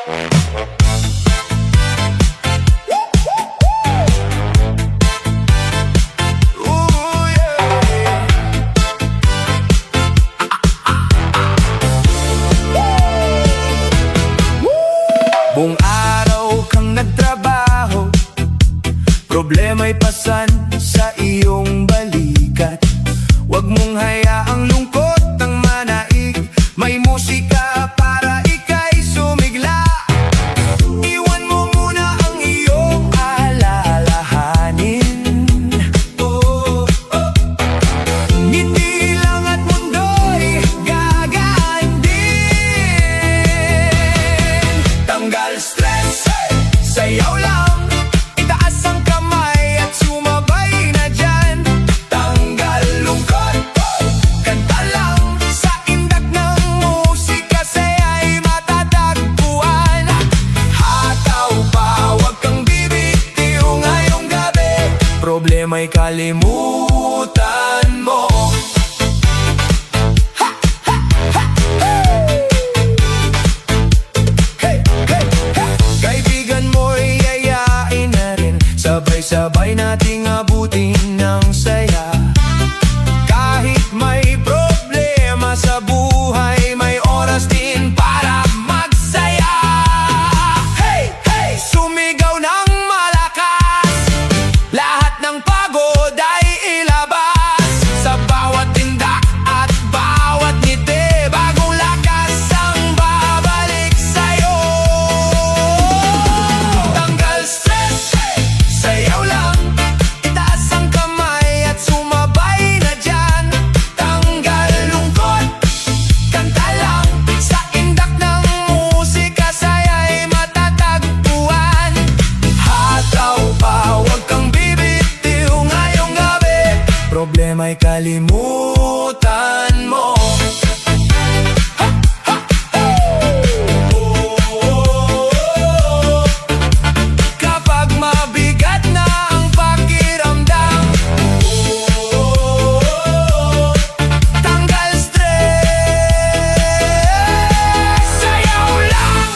Buong araw kang nagtrabaho, problema'y pasan sa iyong balikat. Huwag mong hayaang lungkot ang manaig, may musika para ika'y sumigla. Iwan mo muna ang iyong alalahanin. Ngiti lang at mundo'y gagaan din. Tanggal stress, sayaw lang, itaas ang kamay at sumabay na dyan. Tanggal lungkot, kanta lang, sa indak ng musika saya'y matatagpuan. Hataw pa, huwag kang bibitiw ngayong gabi, problema'y kalimutan mo. Sabay nating abutin ng saya. Kahit may problema sa buhay, may oras din para magsaya. Hey, hey! Sumigaw ng malakas, lahat ng pagod ay ilabas. Sa bawat tindak at bawat ngiti, bagong lakas ang babalik sa'yo. Tanggal stress, sayaw lang, itaas ang kamay at sumabay na dyan. Tanggal lungkot, kanta lang, sa indak ng musika saya'y matatagpuan. Hataw pa, huwag kang bibitiw ngayong gabi, problema'y kalimutan mo. Kapag mabigat na ang pakiramdam, tanggal stress, sayaw lang.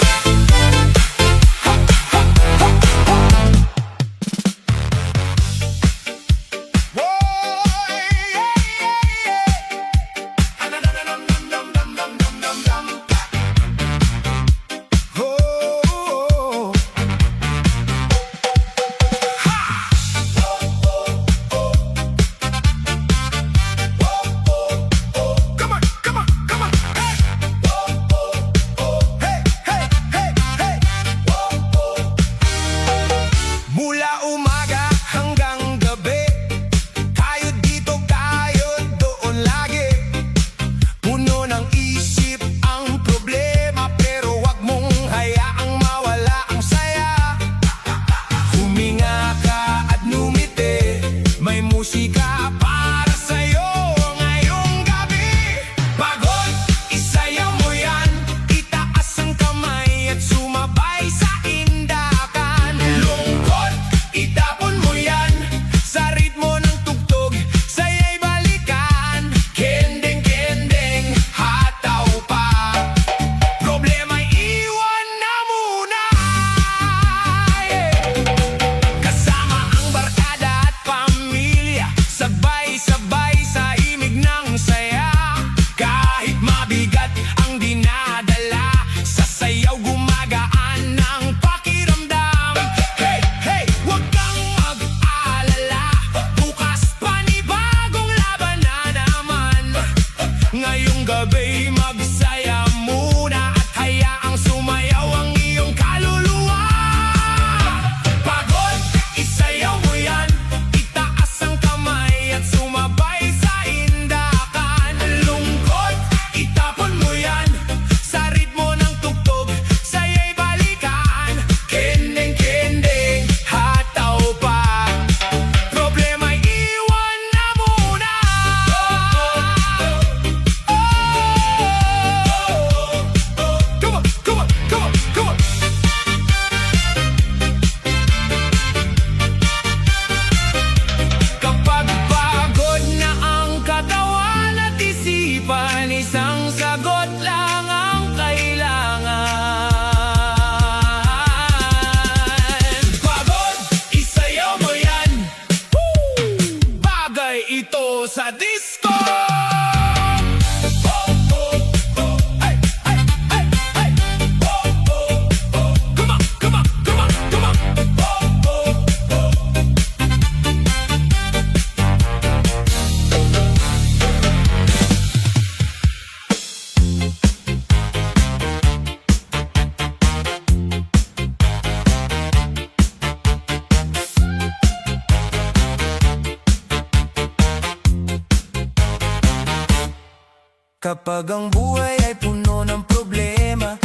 Kapag ang buhay ay puno ng problema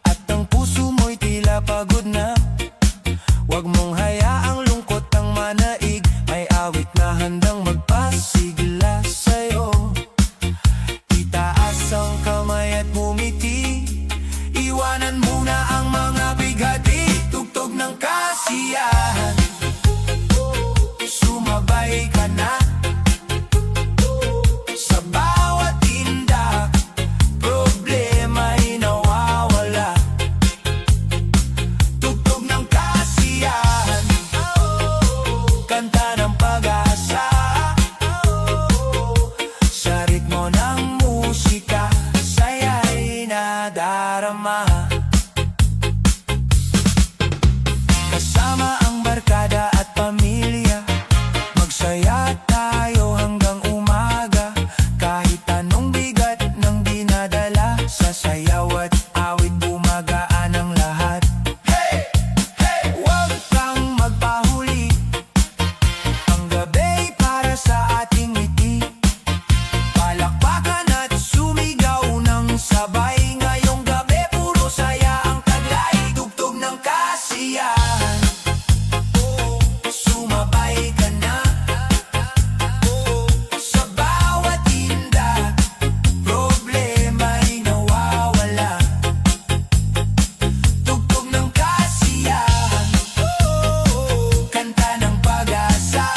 at ang puso mo'y tila pagod na, huwag mong hayaang lungkot ang manaig. May awit na handang magpasigla sa'yo. Itaas ang kamay at bumiti, iwanan muna ang mga bigati. Tugtog ng kasiyahan, sumabay ka na. Sa bawat tinda, problema'y nawawala. Tugtog ng kasiyahan, kanta ng pag-asa. Sa ritmo ng musika, saya'y nadarama. Kasama ang barkada at pamilya, magsaya tayo hanggang umaga. Kahit anong bigat ng dinadala, sa sayaw at awit bumagaan ang lahat. Hey! Hey! Huwag kang magpahuli, ang gabay para sa ating ngiti. Palakpakan at sumigaw ng sabay, ngayong gabi puro saya ang taglay. Tugtog ng kasiyahan, sumabay ka na. Sa bawat tinda, problema'y nawawala. Tugtog ng kasiyahan, kanta ng pag-asa.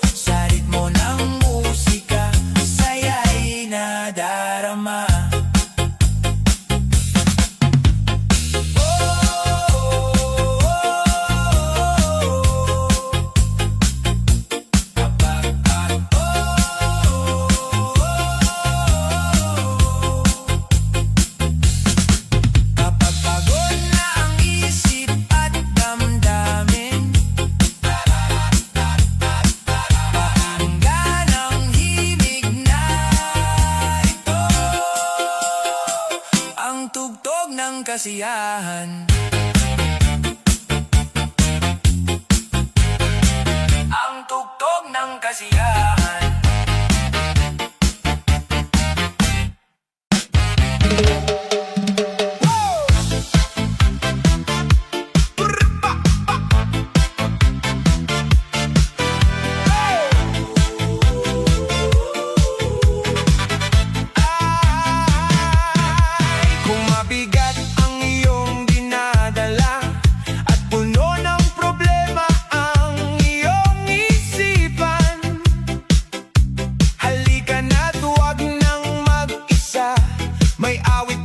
Sa ritmo ng musika, saya'y nadarama. Kapag pagod na ang isip at damdamin, pakinggan ang himig na ito, ang tugtog ng kasiyahan. Ang tugtog ng kasiyahan. Kung mabigat ang iyong dinadala at puno ng problema ang iyong isipan, halika na't huwag nang mag-isa. May awit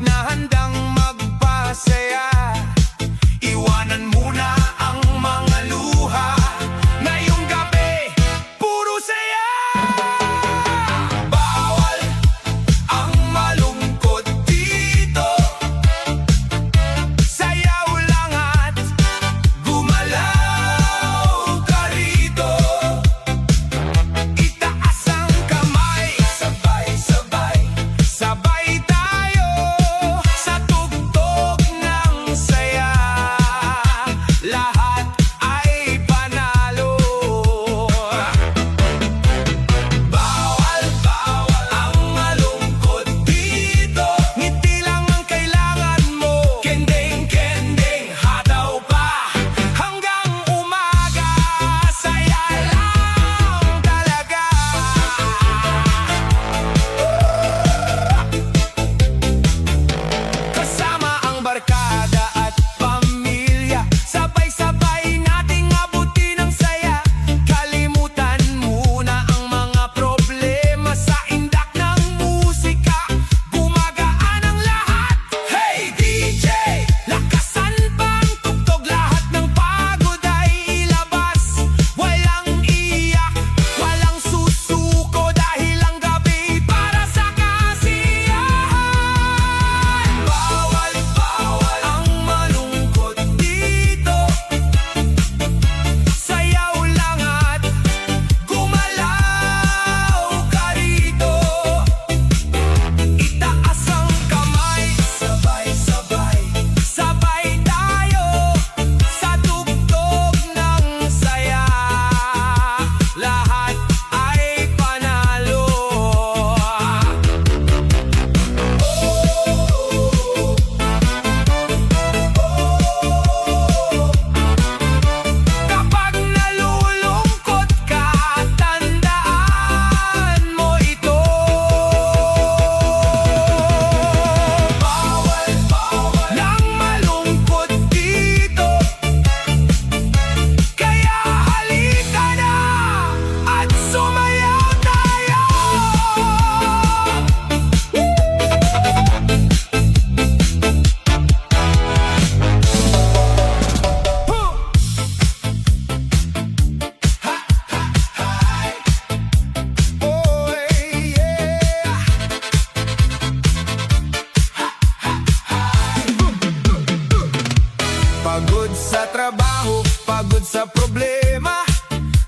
sa problema.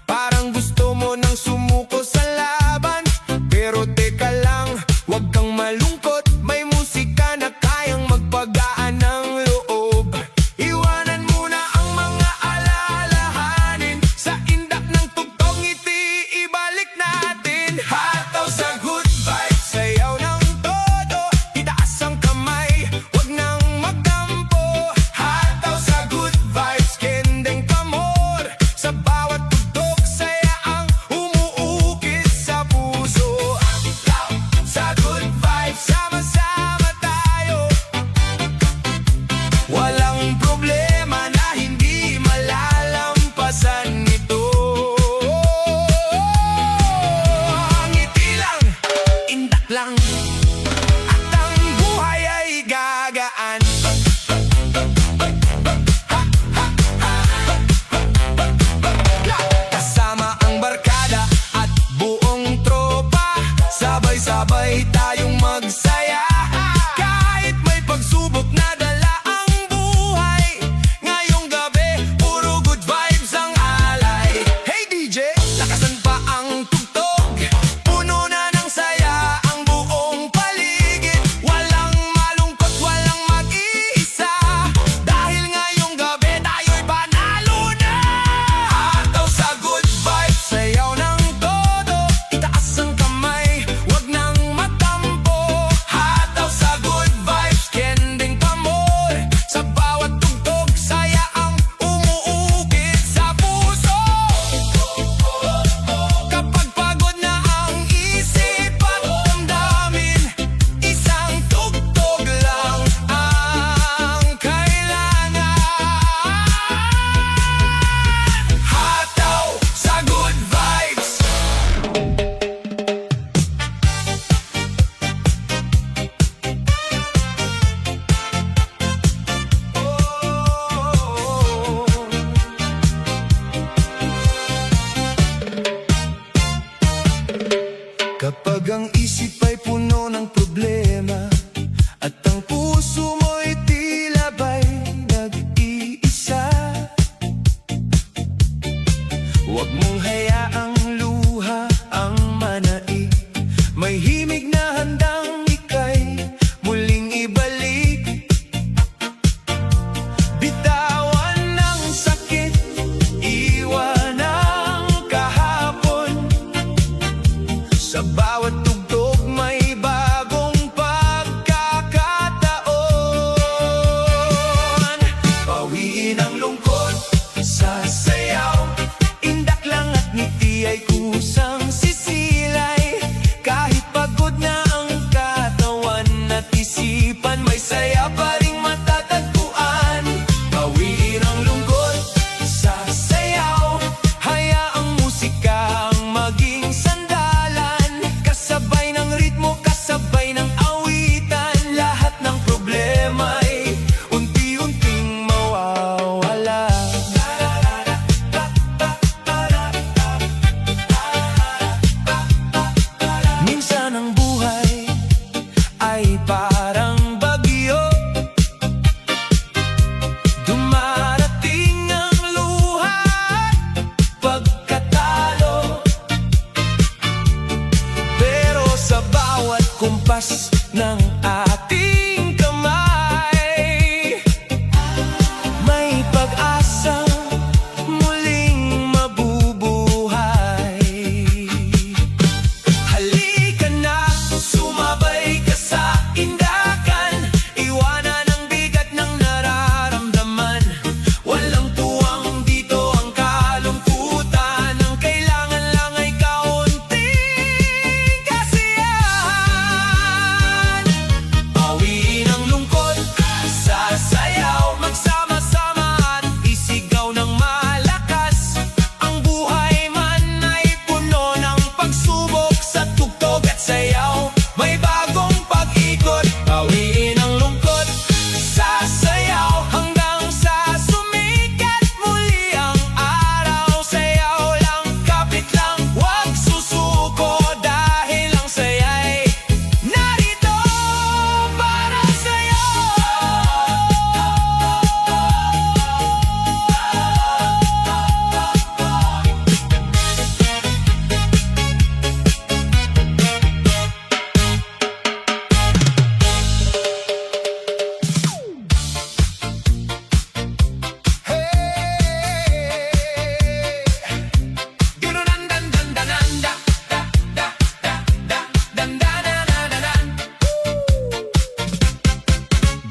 Parang gusto mo nang sumuko sa laban. Pero teka lang, wag kang malungkot. May musika na kayang magpagaan ng loob. Iwanan muna ang mga alalahanin. Sa indak ng tugtong ngiti, ibalik natin. Hataw sa good vibes, sayaw ng todo. Itaas ang kamay, wag nang magdampo. Hataw sa good vibes, kendeng kamor. Sa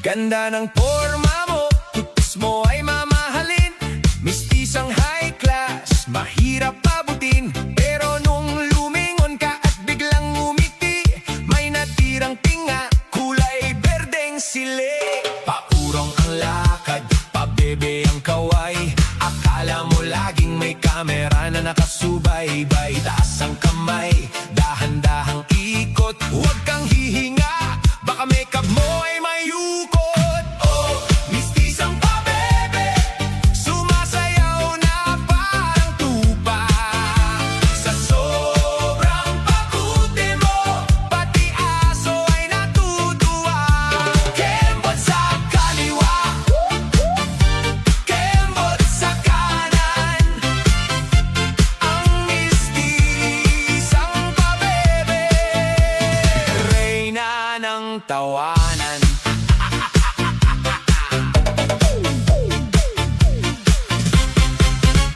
Ganda ng forma mo, kutis mo ay mamahalin. Mistisang high class, mahirap abutin. Pero nung lumingon ka at biglang ngumiti, may natirang tinga, kulay berdeng sili. Paurong ang lakad, pabebe ang kaway. Akala mo laging may kamera na nakasubaybay. Taas ang kamay, dahan-dahang ikot. Huwag kang hihinga, baka makeup mo ay may ukot. Oh, mistisang pabebe, sumasayaw na parang tupa. Sa sobrang pakuti mo, pati aso ay natutuwa. Kembot sa kaliwa, kembot sa kanan. Ang mistisang pabebe, reyna ng tawanan.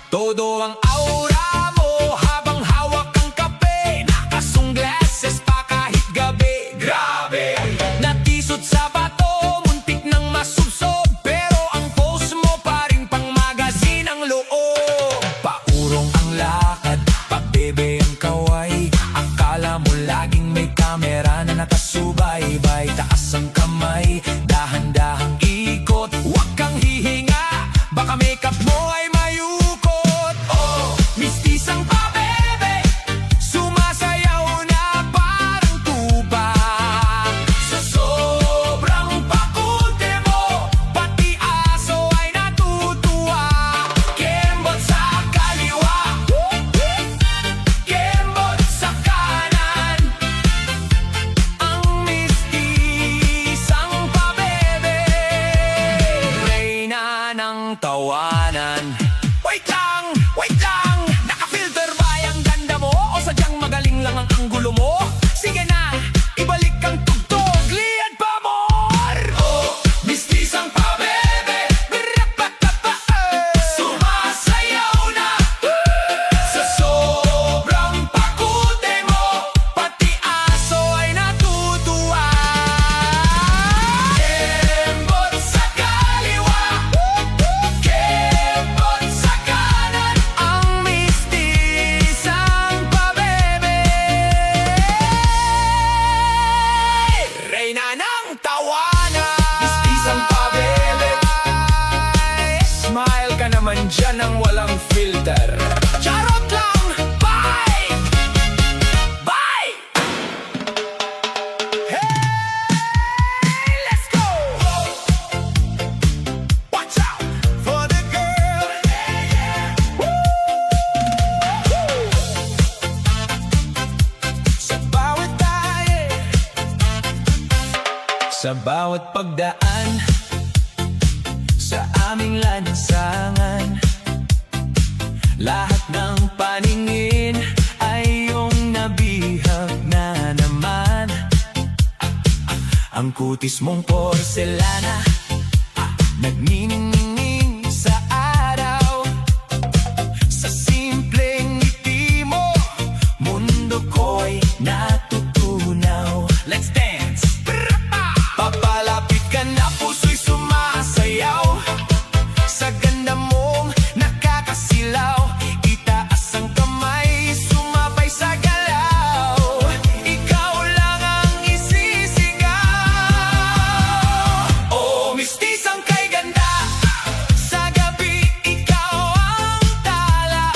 Todo ang aura mo habang hawak ang kape. Nakasunglasses pa kahit gabi. Grabe! Natisod sa bato, muntik nang masubsob. Pero ang pose mo pa rin pang magazine ang loob. Paurong ang lakad, pabebe ang kaway. Akala mo laging may kamera na nakasubaybay. Taas ang kamay, dahan-dahang ikot. Huwag kang hihinga, baka makeup mo ay mayukot. Oh, mistisang pabebe, sumasayaw na parang tuba. Sa sobrang pakuti mo, pati aso ay natutuwa. Kembot sa kaliwa, kembot sa kanan. Ang mistisang pabebe, reyna ng tawanan. Wait lang! Naka-filter ba yung ganda mo? O sadyang magaling lang ang anggulo mo? Sige na, ibalik ang tugtog, liad pa more! Oh, mistisang pabebe, sumasayaw na. Sa sobrang pakuti mo, pati aso ay natutuwa. Kembot sa kaliwa, kembot sa kanan. Ang mistisang pabebe, reyna ng tawanan. Mistisang pabebe, smile ka naman dyan ng walang filter. Charot lang! Bye! Bye! Hey, let's go! Watch out for the girl. Woo! Sa bawat tayo, sa bawat pagdaan, sa aming lansangan, lahat ng paningin ay iyong nabihag na naman. Ang kutis mong porselana, nagniningning sa araw. Sa simpleng ngiti mo, mundo ko'y natutunaw. Let's dance! Papalapit ka na, puso'y sumasayaw. Sa ganda mong nakakasilaw, itaas ang kamay, sumabay sa galaw. Ikaw lang ang isisigaw. Oh, mistisang kay ganda, sa gabi ikaw ang tala.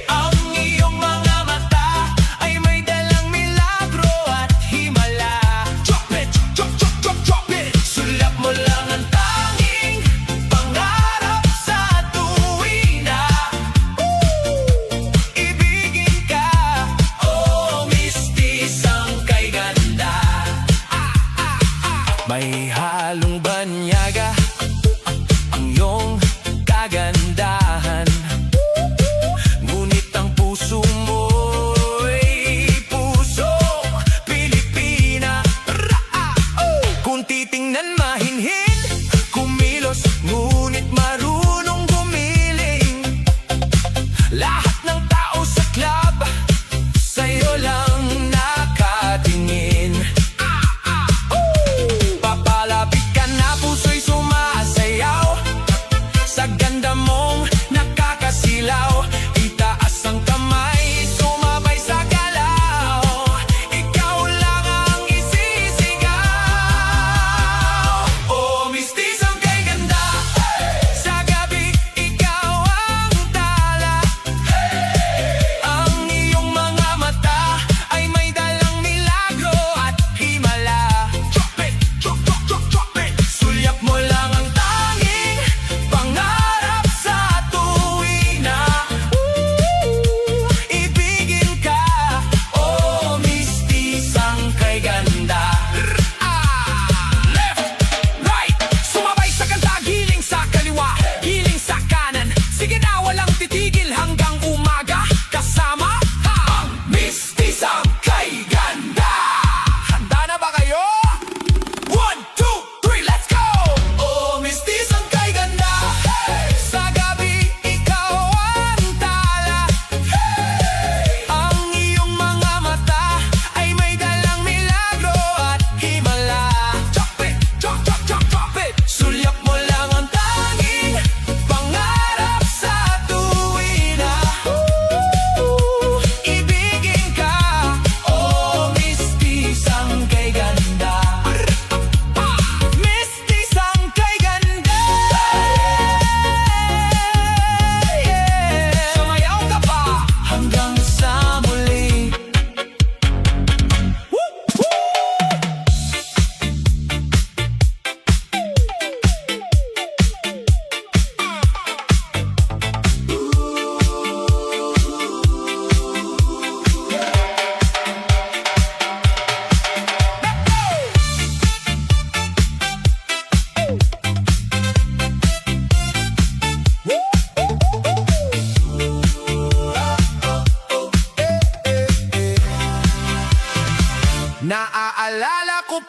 Ang iyong mga mata ay may dalang milagro at himala. Drop it, drop, drop, drop, drop it. Sulap mo lang ang tanging pangarap sa tuwina. Ibigin ka, oh, mistisang kay ganda. May halong banyaga ang iyong kagandahan. Ngunit ang puso mo'y pusong Pilipina. Kung titingnan mahinhin, kumilos, ngunit marunong gumiling. Lahat ng tao sa club, sa'yo lang nakatingin. Papala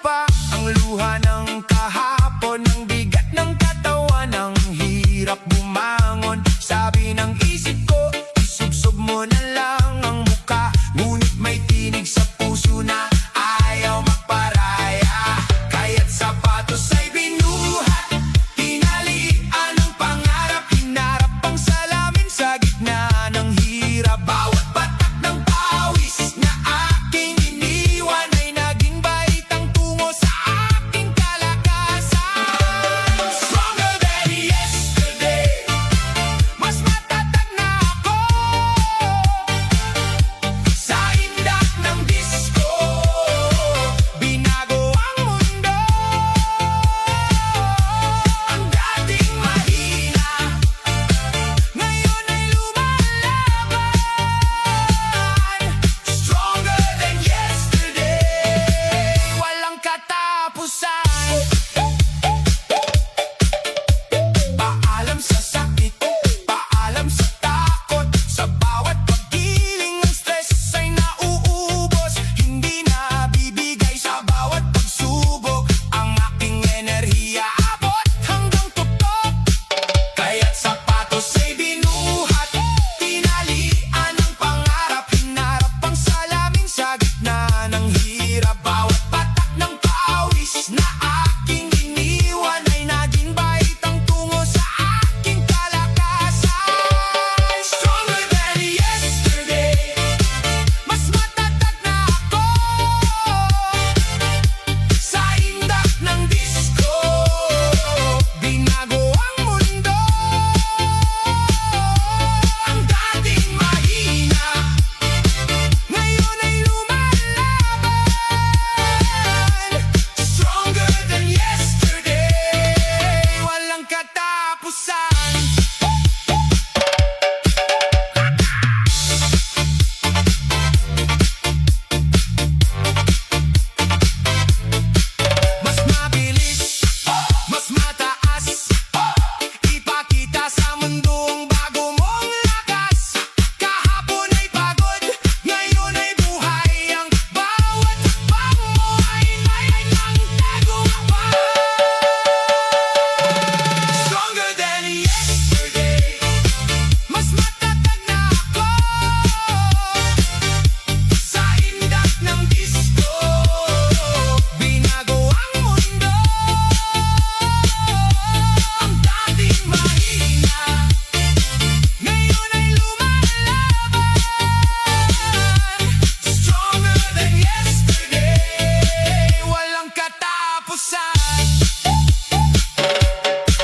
pa ang luha ng kahapon, ang bigat ng katawan, ang hirap bumangon. Sabi ng isip ko, isubsob mo na lang ang muka, ngunit may tinig sa puso na ayaw magparaya. Kaya't sapatos ay binuhat, tinalian ang pangarap, hinarap ang salamin sa gitna ng hirap. Bawat patak ng pawis na aking iniwan ay naging baitang tungo sa aking kalakasan. Stronger than yesterday, mas matatag na ako sa indak ng disco. Binago ang mundo, ang dating mahina ngayon ay lumalaban. Stronger than yesterday, walang katapusan. Paalam sa sakit, paalam sa takot, sa bawat paggiling ng stress ay nauubos. Hindi na bibigay sa bawat pagsubok, ang aking enerhiya abot hanggang tuktok. Kaya't sapatos ay binuhat, tinalian ang pangarap, hinarap ang salamin sa gitna ng hirap. Bawat patak ng pawis na aking iniwan ay naging baitang tungo sa aking kalakasan. Stronger than yesterday, mas matatag na ako sa indak ng disco. Binago ang mundo, ang dating mahina ngayon ay lumalaban. Stronger than yesterday, walang katapusan. Mas mabilis, mas mataas, ipakita sa mundo ang bago mong lakas. Kahapon ay pagod, ngayon ay buhay, ang bawat hakbang mo ay ng tagumpay. Stronger than yesterday, mas matatag na ako sa indak ng disco. Binago ang mundo, ang dating mahina ngayon ay lumalaban. Stronger than yesterday, walang katapusan.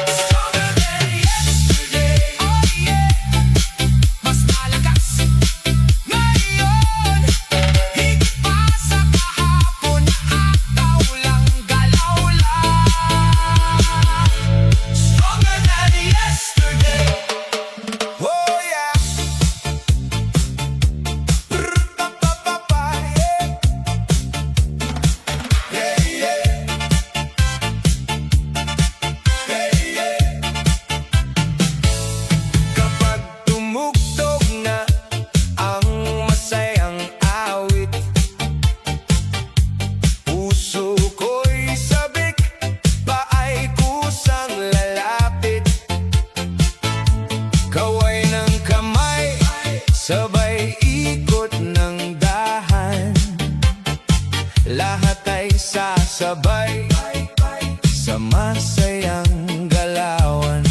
Stronger than yesterday, oh yeah, mas malakas ngayon, higit pa sa kahapon na ataw lang, galaw lang. Stronger than yesterday, oh yeah. Brr-pa-pa-pa-pa, yeah. Yeah, yeah. Hey, yeah. Kapag tumugtog na ang masayang awit, puso ko'y sabik, paay kusang lalapit. Kaway ng kamay, sabay ikot ng dahan, lahat ay sasabay sa masayang galawan.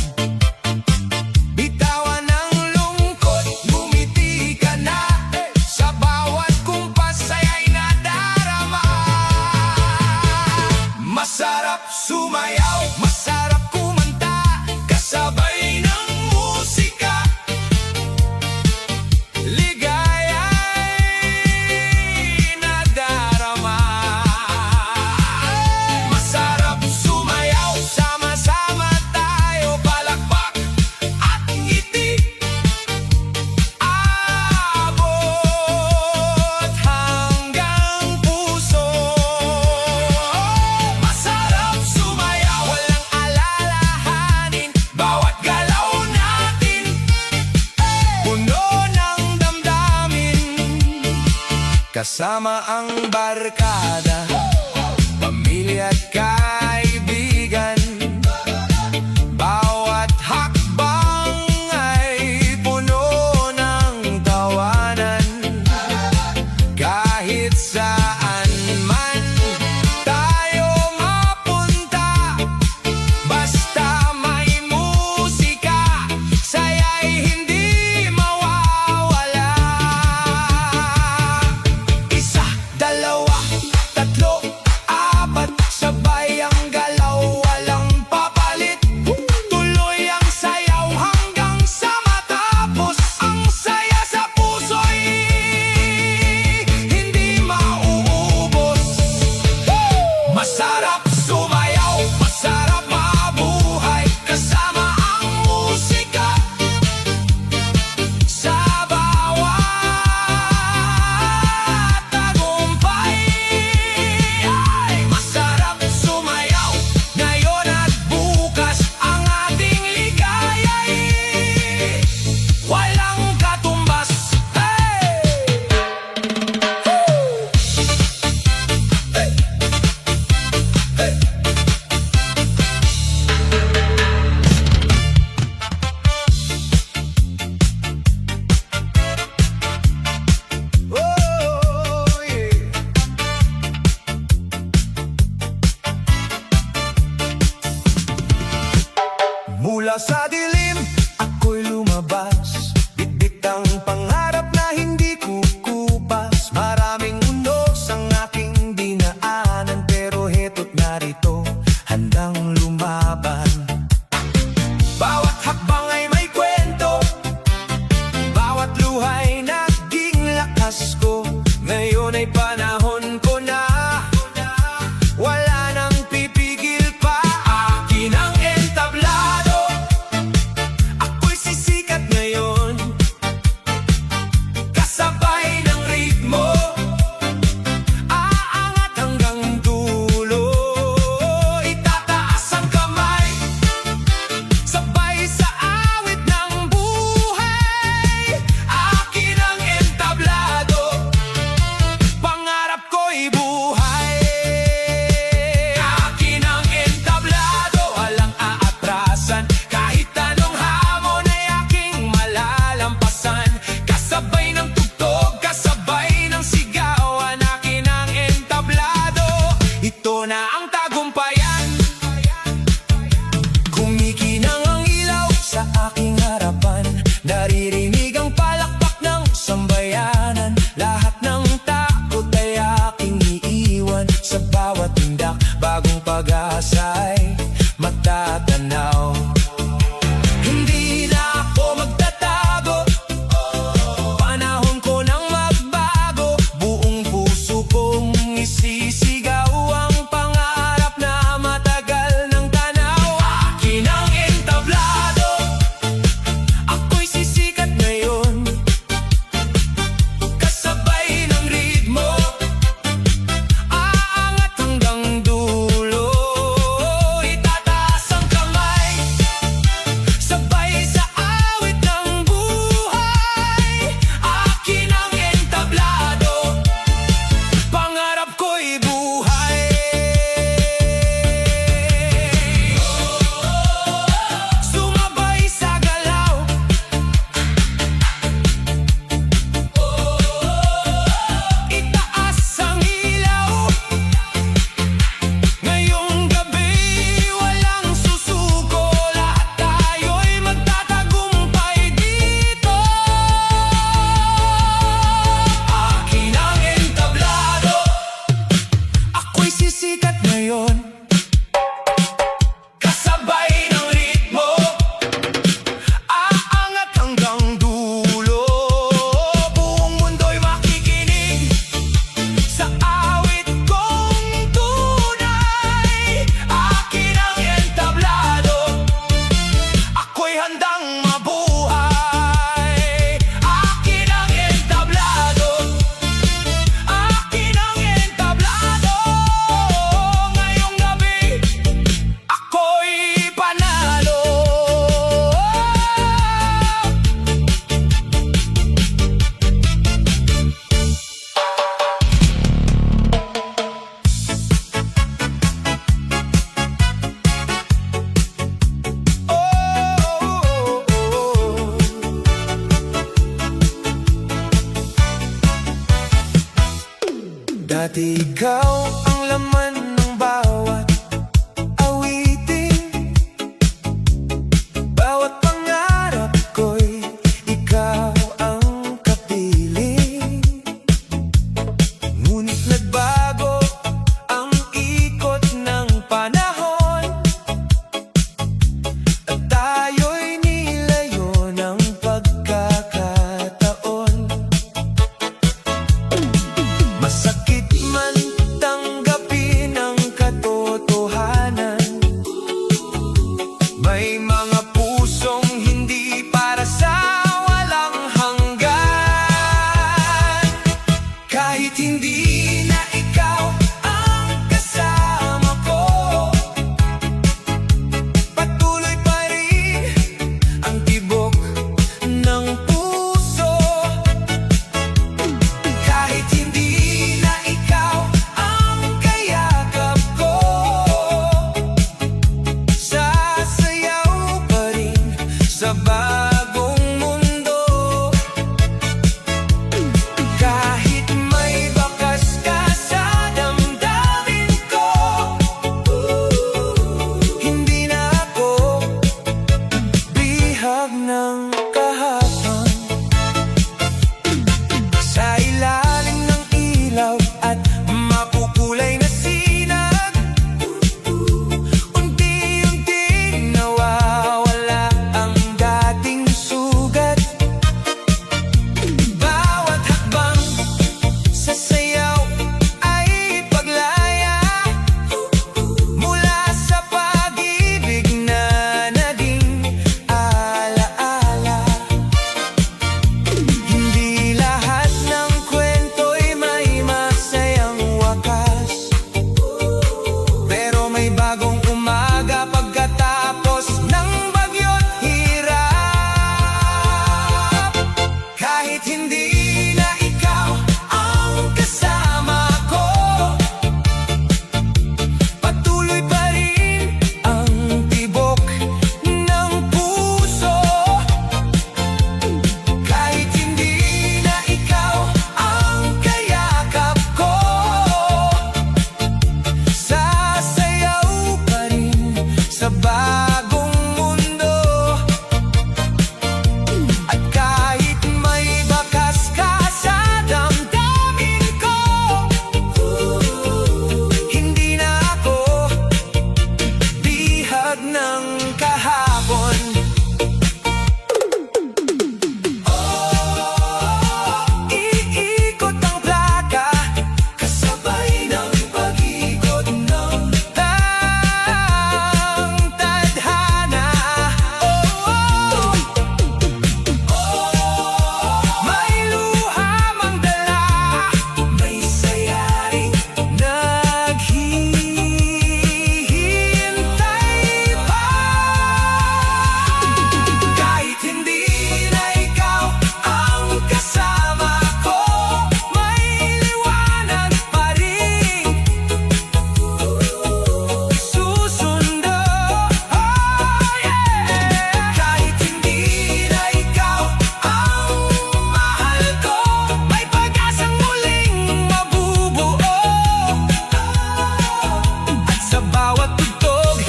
Bitawan ang lungkot, bumiti ka na, sa bawat kumpas ay nadarama. Masarap sumayaw, masarap kumanta, kasabay ng musika. Ligaya'y nadarama. Masarap sumayaw, sama-sama tayo, palakpak at ngiti. Abot hanggang puso. Masarap sumayaw, walang alalahanin, bawat galaw natin puno ng damdamin. Kasama ang barkada, pamilya pamilya at kaibigan. Bawat hakbang ay puno ng tawanan. Kahit saan man tayo mapunta, basta may musika, saya'y hindi mawawala. Isa, dalawa, tatlo, apat, sabay ang galaw, walang papalit. Tuloy ang sayaw hanggang sa matapos. Ang saya sa puso'y hindi mauubos. Masarap sumayaw, masarap mabuhay, kasama ang musika. Sa bawat tagumpay ay masarap sumayaw. Ngayon at bukas ang ating ligaya'y walang katumbas. Hey! Hey! Hey! Oh, yeah. Mula sa dilim, ako'y lumabas. Bitbit ang pangarap na hindi kukupas. Maraming unos ang aking dinaanan, pero heto't narito, handang lumaban. Bawat hakbang ay may kwento, bawat luha'y naging lakas ko. Ngayon ay panahon ko na, wala nang pipigil pa. Akin ang entablado, ako'y sisikat ngayon. Kasabay ng ritmo, aangat hanggang dulo. Itataas ang kamay, sabay sa awit ng buhay. Akin ang entablado, pangarap ko'y buhay. Akin ang entablado, walang aatrasan. Kahit anong hamon ay aking malalampasan. Kasabay ng tugtog, kasabay ng sigawan. Akin ang entablado, ito na ang tagumpayan. Kumikinang ang ilaw sa aking harapan. Naririnig ang palakpak ng sambayanan. Lahat ng takot ay aking iiwan. Sa bawat tindak, bagong pag-asa'y matatanaw. Hindi na ako magtatago, panahon ko nang magbago. Buong puso kong isisigaw ang pangarap na matagal ng tanaw. Akin ang entablado, ako'y sisikat ngayon. Kasabay ng ritmo, aangat hanggang dulo. bagong mundo. At kahit may bakas ka sa damdamin ko, hindi na ako bihag ng kahapon. Iikot ang plaka, kasabay ng pag-ikot ng tadhana. May luha mang dala, may sayaring naghihintay pa. Kahit hindi na ikaw ang kasama ko, may liwanag pa rin susundo. Kahit hindi na ikaw ang mahal ko, may pag-asang muling mabubuo. At sa bawat tugtog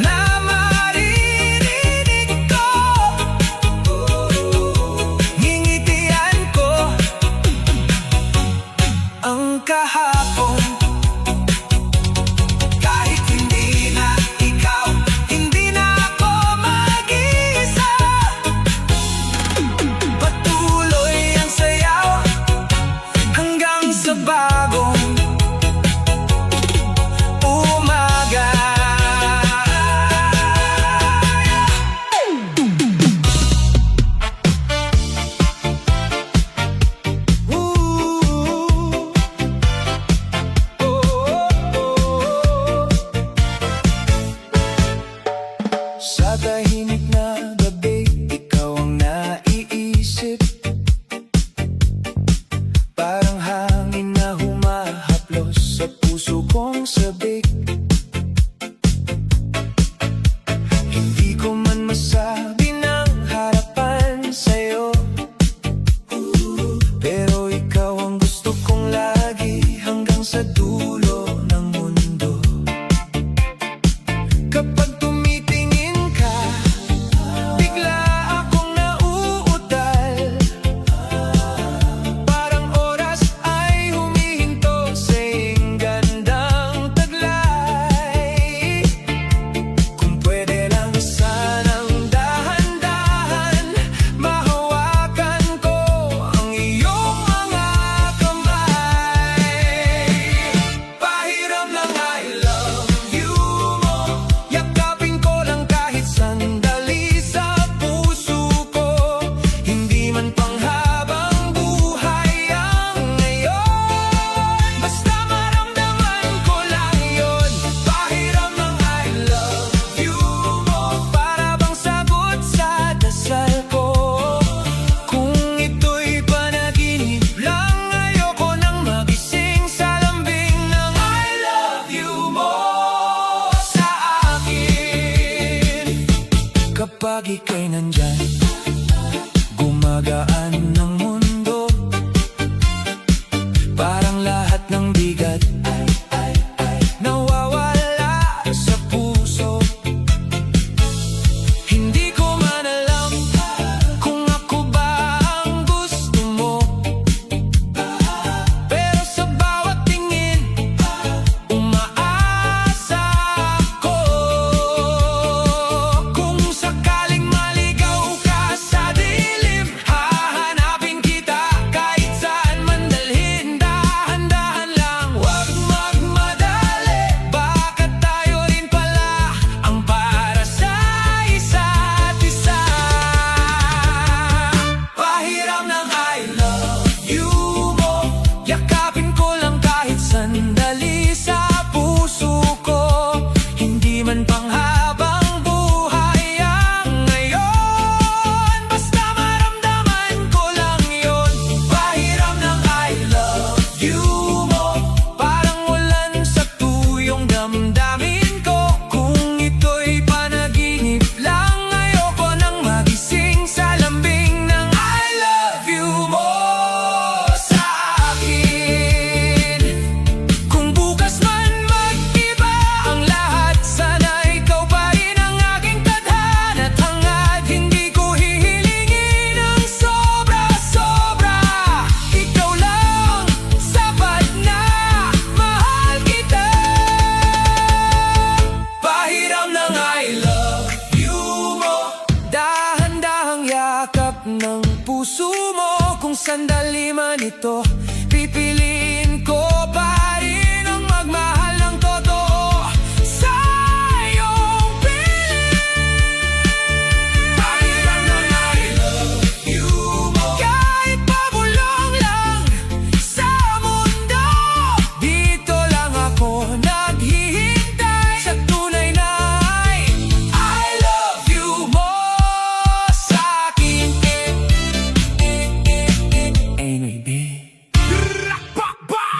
na maririnig ko, ngingitian ko ang kahapon. Kahit hindi na ikaw, hindi na ako mag-iisa. Patuloy ang sayaw hanggang sa bagong umaga. Sa tahimik na gabi, ikaw ang naiisip. Parang hangin na humahaplos sa puso kong sabik. Hindi ko man masabi ng harapan sa'yo, pero ikaw ang gusto kong lagi hanggang sa dulo ng mundo. Kapag tumitingin ka, bigla akong nauutal. Parang oras ay humihinto sa iyong gandang taglay. Kung pwede lang sanang dahan-dahan mahawakan ko ang iyong mga kamay. Pahiram lang I love you mo, yakapin ko lang kahit sandali sa puso ko. Hindi man panghabang buhay ang ngayon, basta maramdaman ko lang yun. Pahiram lang I love you mo, para bang sagot sa dasal ko. Kung ito'y panaginip lang, ayoko nang magising sa lambing ng I love you mo sa akin. Kapag ika'y nandyan, gumagaan ng mundo. Parang lahat ng bigat ay nawawala sa puso. Hindi ko man alam kung ako ba ang gusto mo, pero sa bawat tingin, umaasa ako. Kung sakaling maligaw ka sa dilim, hahanapin kita kahit saan man dalhin. Dahan-dahan lang, wag magmadali, baka tayo rin pala ang para sa isa't isa. Pahiram ng I love you mo, yakapin ko lang kahit sandali sa puso ko. Hindi man panghabang buhay ang ngayon, basta maramdaman ko lang yun. Pahiram ng I love you mo, parang ulan sa tuyong damdamin ko. Kung ito'y panaginip lang, ayoko nang magising sa lambing ng I love you mo sa akin. Kung bukas man mag-iba ang lahat, sana ikaw pa ito, pipiliin ko pa rin ang magmahal ng totoo sa iyong piling. Hanggang I love you mo, kahit pabulong lang sa mundo. Dito lang ako naghihintay sa tunay na I love you mo sa akin. A-B.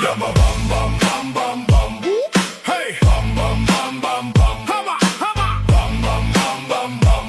Yama bam bam bam bam bam. Hey, bam bam bam bam bam. Hama hama. Bam bam bam bam bam.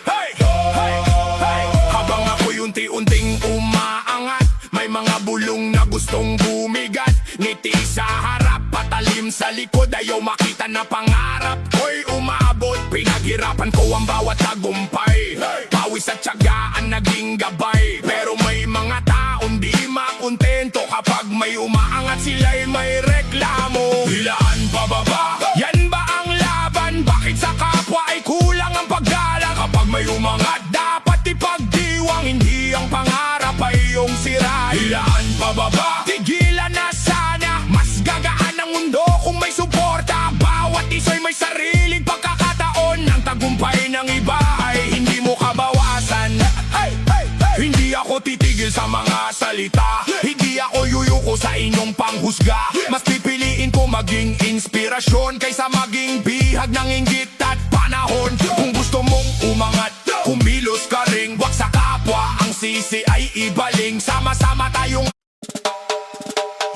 Hey, hey, hey. Habang ako'y unti-unting umaangat, may mga bulong na gustong bumigat. Ngiti sa harap, patalim sa likod, ayaw makita na pangarap ko'y umabot. Pinaghirapan ko ang bawat tagumpay, pawis at tiyaga ang naging gabay. Pero may mga taong di makontento kapag may umaangat, sila'y may reklamo. Hilaan pababa, yan ba ang laban? Bakit sa kapwa ay kulang ang paggalang? Kapag may umangat, dapat ipagdiwang, hindi ang pangarap ay iyong sirain. Hilaan pababa, tigilan na sana, mas gagaan ang mundo kung may suporta. Bawat isa'y may sariling pagkakataon, ang tagumpay ng iba ay hindi mo kabawasan. Hey, hey, hey. Hindi ako titigil sa mga salita, hindi ako yuyuko sa inyong panghusga. Mas pipiliin ko maging inspirasyon kaysa maging bihag ng inggit at panahon. Kung gusto mong umangat, kumilos ka ring, wag sa kapwa ang sisi ay ibaling. Sama-sama tayong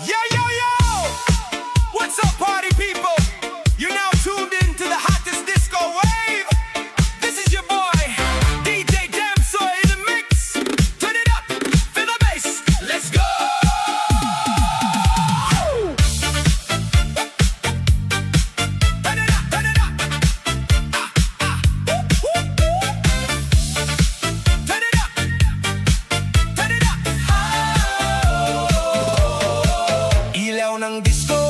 Yo, yo, yo! What's up, party people? You're now tuned in to the hottest disco wave. This is your boy, DJ Damsoy in the mix. Turn it up, feel the bass. Let's go! Turn it up, turn it up. Turn it up, turn it up. Ilaw ng disco,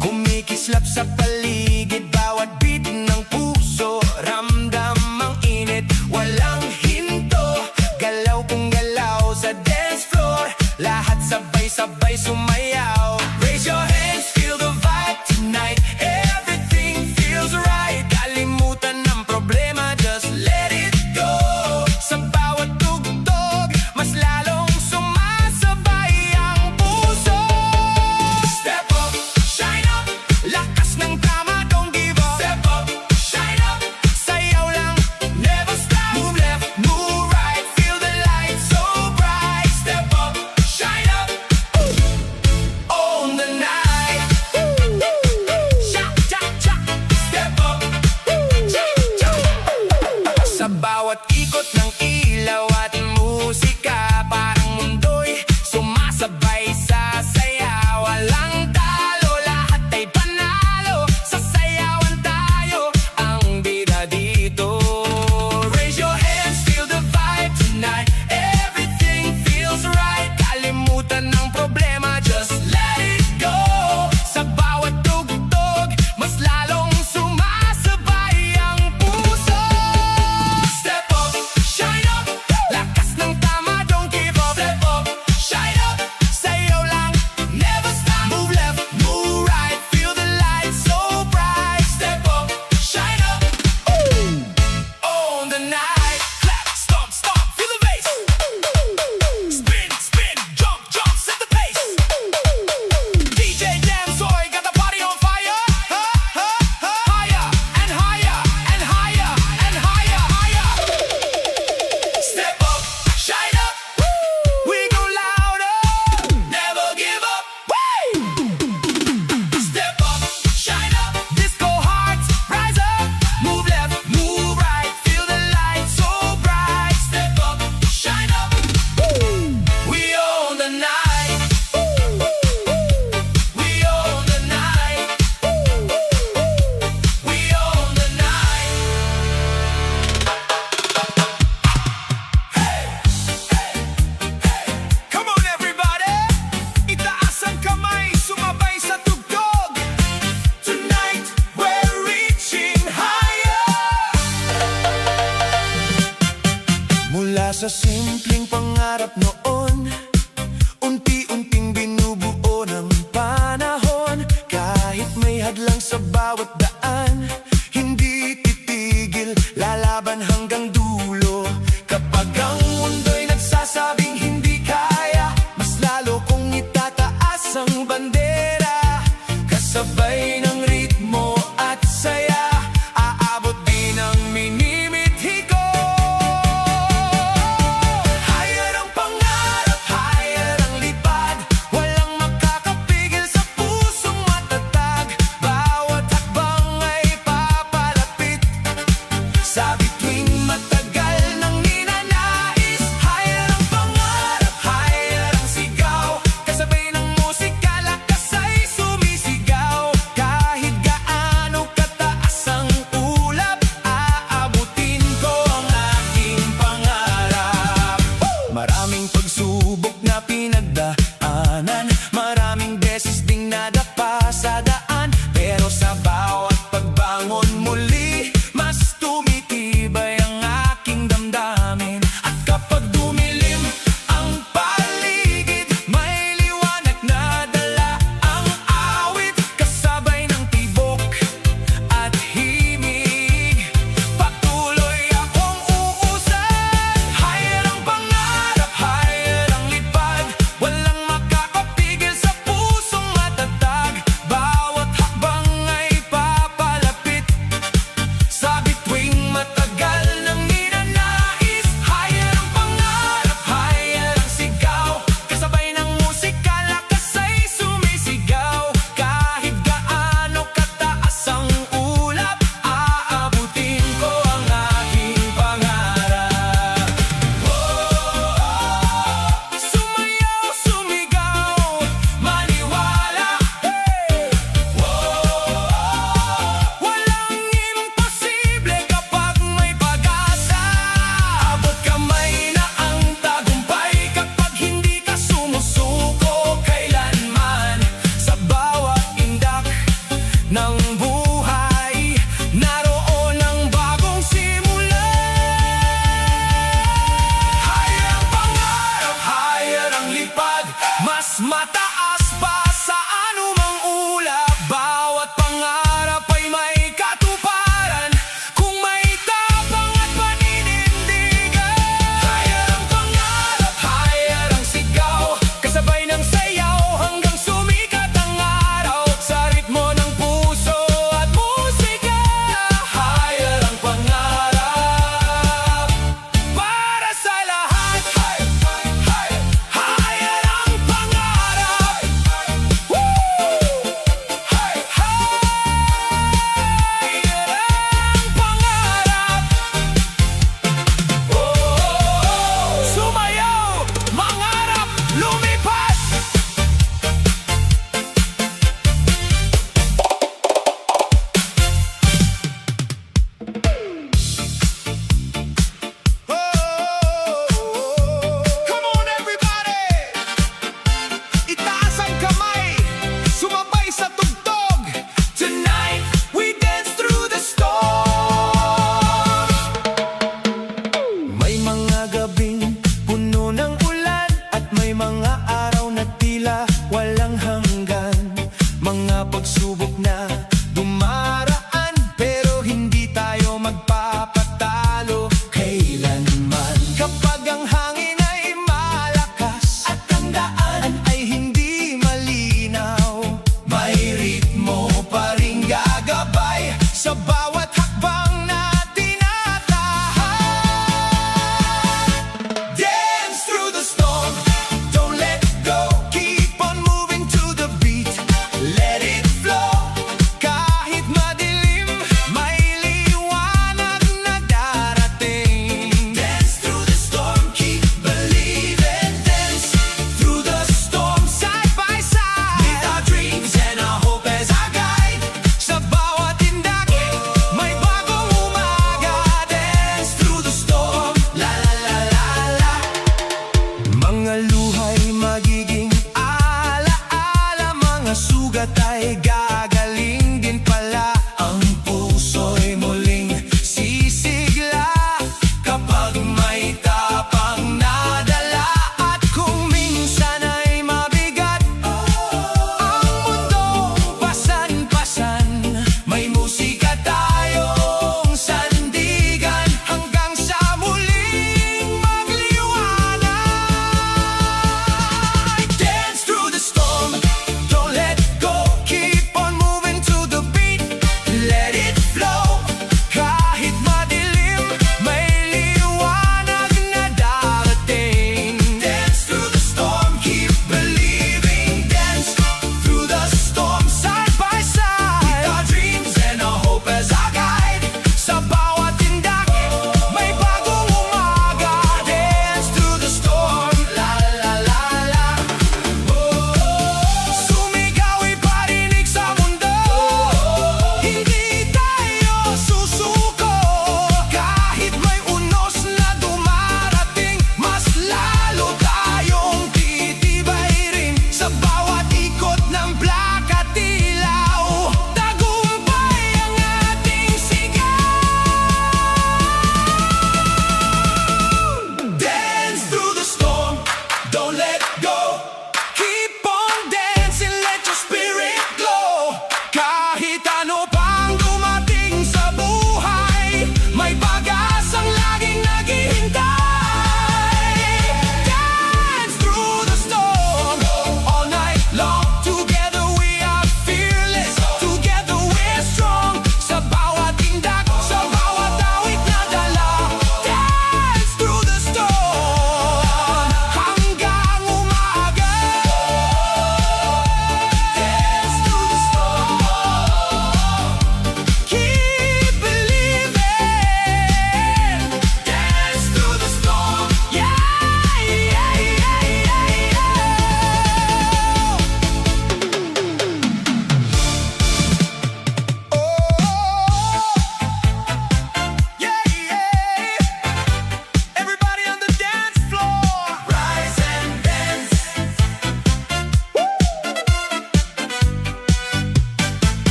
kumikislap sa paligid. Bawat beat ng puso, ramdam ang init. Walang hinto, galaw kung galaw sa dance floor. Lahat sabay-sabay sumayaw. Raise your hands, feel the vibe tonight. Everything feels right. Kalimutan ng problema, just let it go. Sa bawat tugtog, mas lalong sumasabay ang puso. Step up, shine up, lakas ng tama, don't give up. Step up, shine up, sayaw lang, never stop. Move left, move right, feel the light so bright. Step up, shine up, own the night. Shout, shout, shout. Step up, shout, shout. Sa bawat ikot ng ilaw at musika, parang mundo'y sumasabay sa saya. Walang talo, lahat ay panalo. Sasayawan tayo, ang bida dito. Raise your hands, feel the vibe tonight. Everything feels right. Kalimutan ng problema, just let it go. Sa bawat tugtog, mas lalong sumasabay ang puso. Step up, shine up, lakas ng tama, don't give up. Step up, shine up, sayaw lang, never stop. Move left, move right, feel the light so bright. Step up, shine up, own the night. Clap, stomp, stomp, feel the bass. Spin, spin, jump, jump, set the pace. DJ Damsoy got the party on fire. Higher and higher and higher and higher, higher. Step up, shine up, we go louder, never give up. Step up, shine up, disco hearts rise up. Move left, move right, feel the light so bright. Step up, shine up, we own the night. We own the night. We own the night. Come on everybody, itaas ang kamay, sumabay sa tugtog. Tonight we're reaching higher. Mula sa simpleng pangarap noon, unti lalaban hanggang dulo. Kapag ang mundo'y nagsasabing hindi kaya, mas lalo kong itataas ang bandera. Kasabay ng ritmo at saya, aabot din ang minimithi ko. Higher ang pangarap, higher ang lipad, walang makakapigil sa pusong matatag. Bawat hakbang ay papalapit sa bituing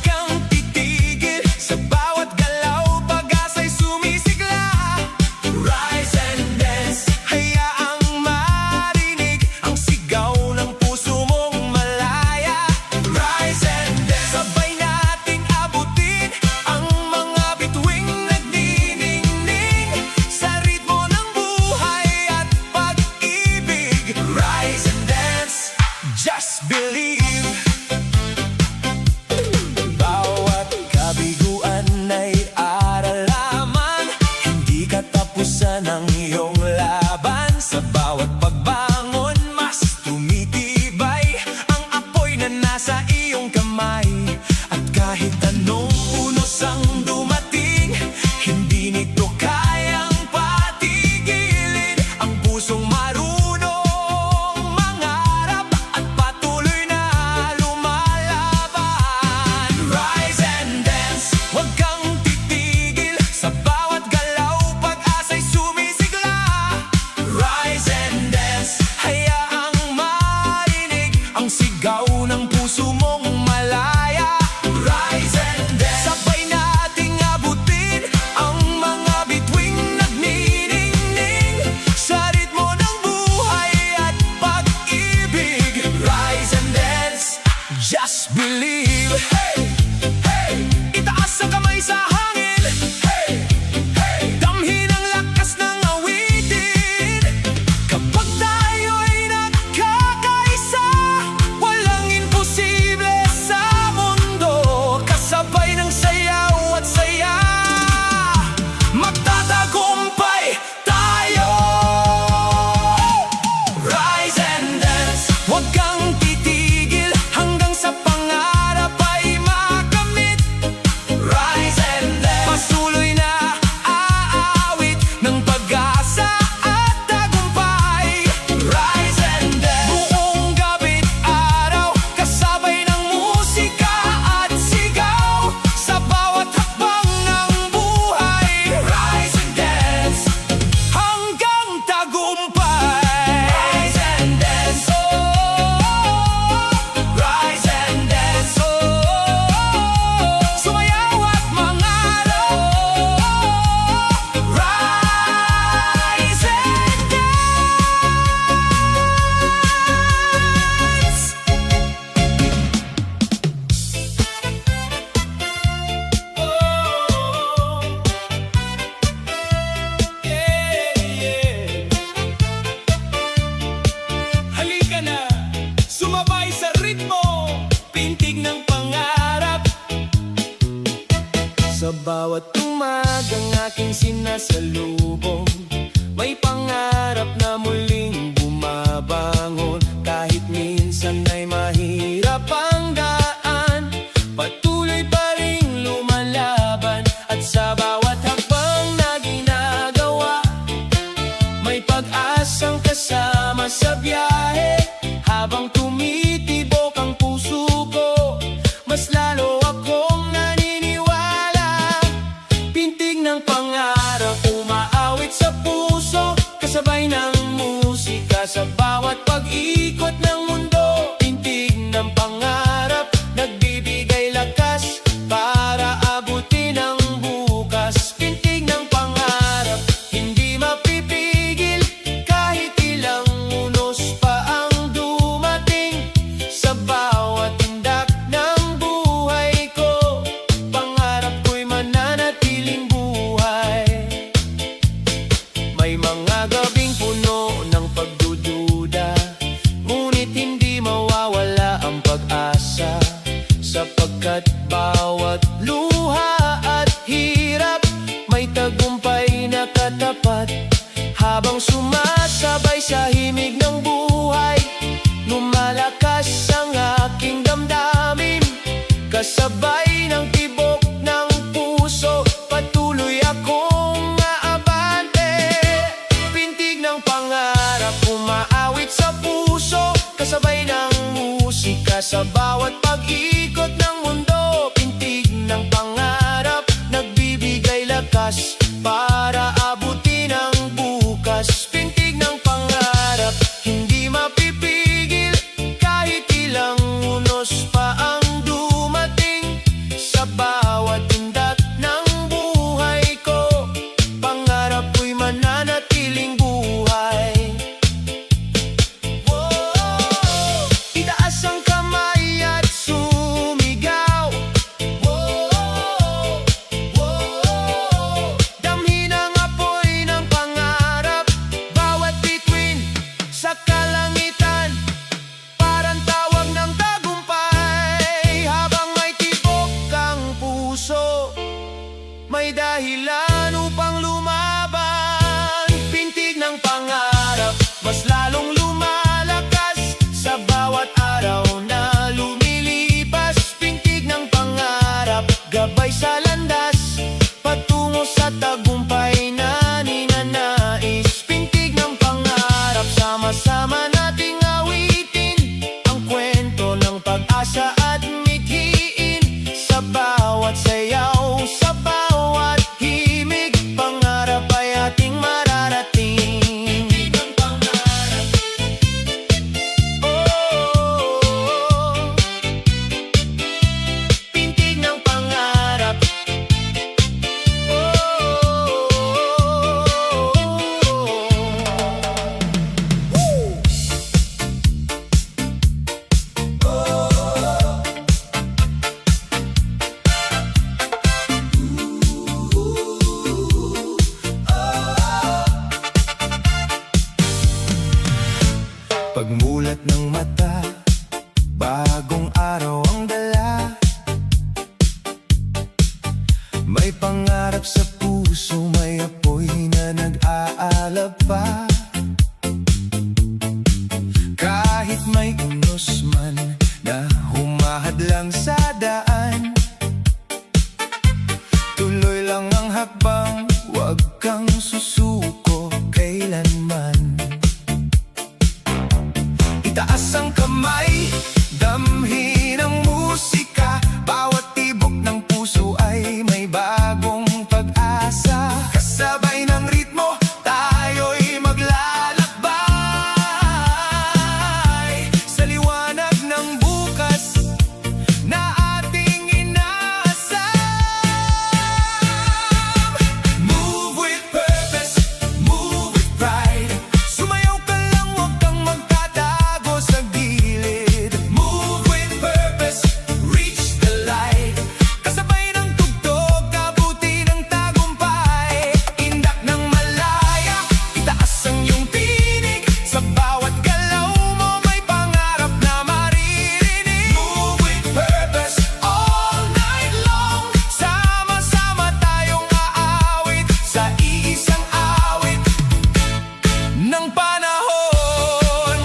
kang titigil sa bawat galaw, pag-asa'y sumisigla. Rise and dance, hayaang marinig ang sigaw ng puso mong malaya. Rise and dance, sabay nating abutin ang mga bituing nagniningning sa ritmo ng buhay at pag-ibig. Rise and dance, just believe. Bawat kabiguan ay aral lamang, hindi katapusan ang iyong laban. Sa bawat pagbangon, mas tumitibay ang apoy na nasa iyong kamay. At kahit anong unos ang dumating, hindi nito kayang patigilin ang pusong marunong mangarap at patuloy na lumalaban. Rise and dance, huwag kang titigil sa bawat galaw, pag-asa'y sumisigla. Rise and dance, hayaang marinig ang sigaw ng puso mong malaya. Rise and dance, sabay nating abutin ang mga bituing nagniningning sa ritmo ng buhay at pag-ibig. Rise and dance, just believe. Hey, hey, itaas ang kamay sa hangin. Hey, hey, damhin ang lakas ng awitin. Kapag tayo'y nagkakaisa, walang imposible sa mundo. Kasabay ng sayaw at saya, magtatagumpay tayo. Rise and dance, huwag kang titigil hanggang sa pangarap ay makamit. Rise and dance, patuloy na aawit ng pag-asa at tagumpay. Rise and dance, buong gabi't araw, kasabay ng musika at sigaw sa bawat hakbang ng buhay. Rise and dance, hanggang tagumpay. Rise and dance, oh, rise and dance, oh, sumayaw at mangarap. Rise and dance. Halika na, sumabay sa ritmo, pintig ng pangarap. Sa bawat umagang aking sinasalubong, may pangarap na muling bumabangon. Kahit minsan ay mahirap ang daan, patuloy pa ring lumalaban. At sa bawat hakbang na ginagawa, may pag-asang kasama sa biyahe. Habang tumitibok ang puso ko, mas lalo akong naniniwala. Pintig ng pangarap umaawit sa puso, kasabay ng musika sa bawat pag-ikot ng mundo. Pintig ng pangarap, nagbibigay lakas para abutin ang bukas. Pintig ng pangarap, hindi mapipigil kahit ilang unos pa ang dumating sa bawat tindak ng buhay ko. Pangarap ko'y mananatiling buhay. May mga gabing puno ng pagdududa, ngunit hindi mawawala ang pag-asa. Sapagkat bawat luha at hirap may tagumpay na katapat. Habang sumasabay sa himig ng buhay, lumalakas ang aking damdamin. Kasabay ng tibok ng puso, patuloy akong aabante. Pintig ng pangarap umaawit sa puso, kasabay ng musika sa bawat pag-ikot ng mundo. Pintig ng pangarap, nagbibigay lakas para abutin ang bukas. Pintig ng pangarap, hindi mapipigil kahit ilang unos pa ang dumating puso may dahilan upang lumaban. Pintig ng pangarap, mas lalong lumalakas sa bawat araw na lumilipas. Pintig ng pangarap, gabay sa landas, patungo sa tagumpay na ninanais. Pintig ng pangarap, sama-sama nating awitin ang kwento ng pag-asa at mithiin. Sa bawat sayaw, sa bawat himig, pangarap ay ating mararating. Pintig ng pangarap, oh, pintig ng pangarap, pagmulat ng mata, bagong araw ang dala. May pangarap sa puso, may apoy na nag-aalab pa. Kahit may unos man na humahadlang sa daan, tuloy lang ang hakbang, huwag kang susuko kailanman. Itaas ang kamay, damhin ang musika, bawat tibok ng puso ay may bagong pag-asa. Kasabay ng ritmo, tayo'y maglalakbay sa liwanag ng bukas na ating inaasam. Move with purpose, move with pride. Sumayaw ka lang, huwag kang magtatago sa gilid. Move with purpose, reach the light. Kasabay ng tugtog, kabuti ng tagumpay. Indak ng malaya, itaas ang iyong tinig. Sa bawat galaw mo may pangarap na maririnig. Move with purpose, all night long. Sama-sama tayong aawit sa iisang awit ng panahon.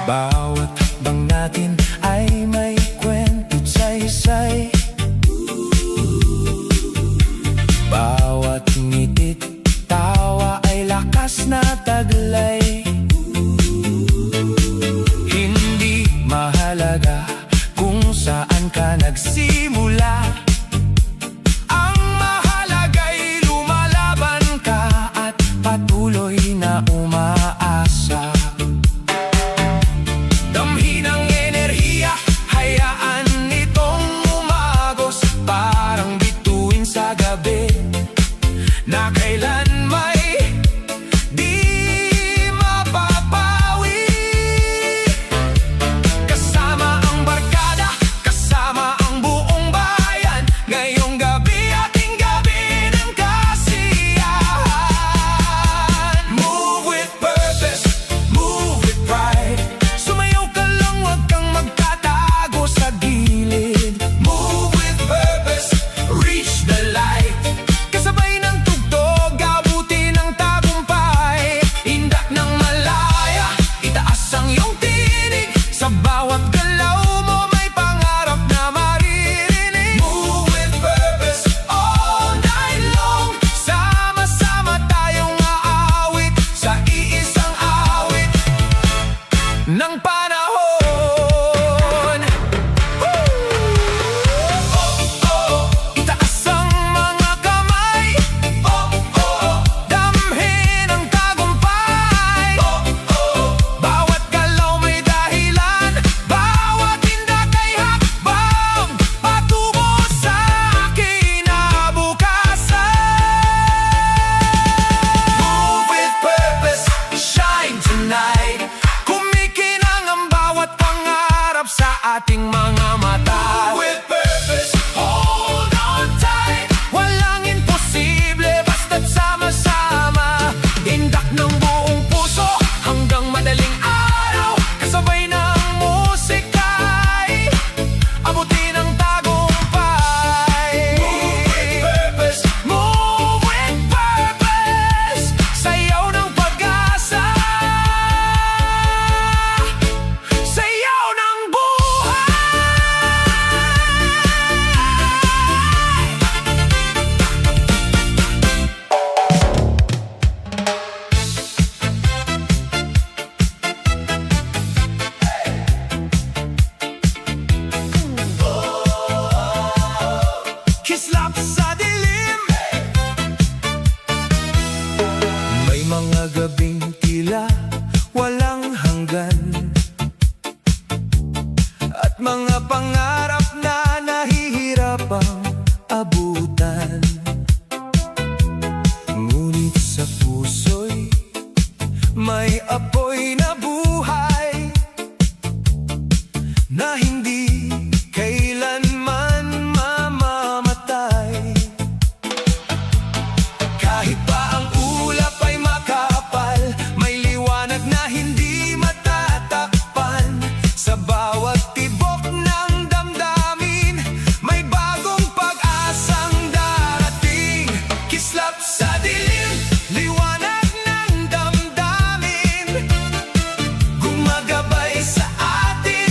Bawat hakbang natin ay may kwento't saysay. Bawat ngitit, tawa ay lakas na taglay. Hindi mahalaga kung saan ka nagsimula, ang mahalaga'y lumalaban ka at patuloy na umaasa. Damhin ang enerhiya, hayaan itong umagos, parang bituin sa gabi na kailan may di mapapawi. Kasama ang barkada, kasama ang buong bayan, ngayong gabi ating gabi ng kasiyahan. Move with purpose, move with pride. Sumayaw ka lang, huwag kang magtatago sa gilid. Move with purpose, reach the light. Kasabay ng tugtog, abuti ng tagumpay. Indak ng malaya, itaas ang iyong tinig. Sa bawat galaw mo may pangarap na maririnig. Move with purpose, all night long. Sama-sama tayong aawit sa iisang awit ng panahon. Itaas ang mga kamay, damhin ang tagumpay. Bawat galaw may dahilan, bawat tindak ay hakbang, patungo sa kinabukasan. Move with purpose, shine tonight. Kumikinang ang bawat pangarap sa ating mga mata. Move with purpose, hold on tight. Walang imposible, basta't sama-sama. Indak ng buong puso hanggang madaling araw. Kasabay mga pangarap na nahihirapang abutan. Ngunit sa puso'y may apoy na buhay na hindi kailanman mamamatay. Kahit pa ang ulap ay makapal, may liwanag na hindi matatakpan. Sa bawat tibok ng damdamin, may bagong pag-asang darating. Kislap sa dilim, liwanag ng damdamin, gumagabay sa atin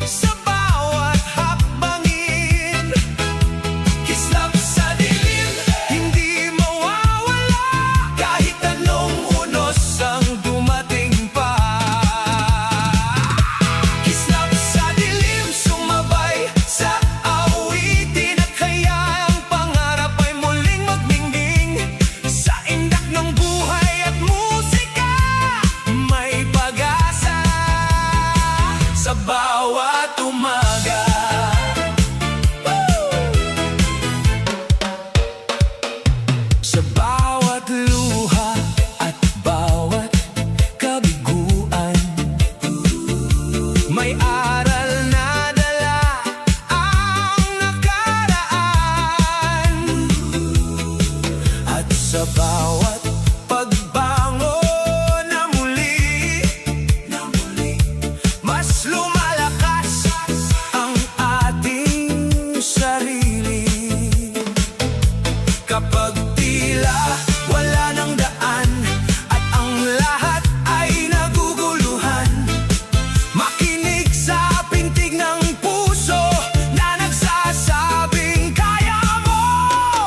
sa bawat hakbangin. Kislap sa dilim, hindi mawawala kahit anong unos ang dumating pa. Kislap sa dilim, sumabay sa awitin, at kaya ang pangarap ay muling magningning. Sa indak ng buhay at musika, may pag-asa sa bawat umaga. Sa bawat luha at bawat kabiguan, may aral na dala ang nakaraan. At sa bawat pagbangon na muli, mas lumalakas ang ating sarili. Kapag tila wala ng daan at ang lahat ay naguguluhan, makinig sa pintig ng puso na nagsasabing kaya mo.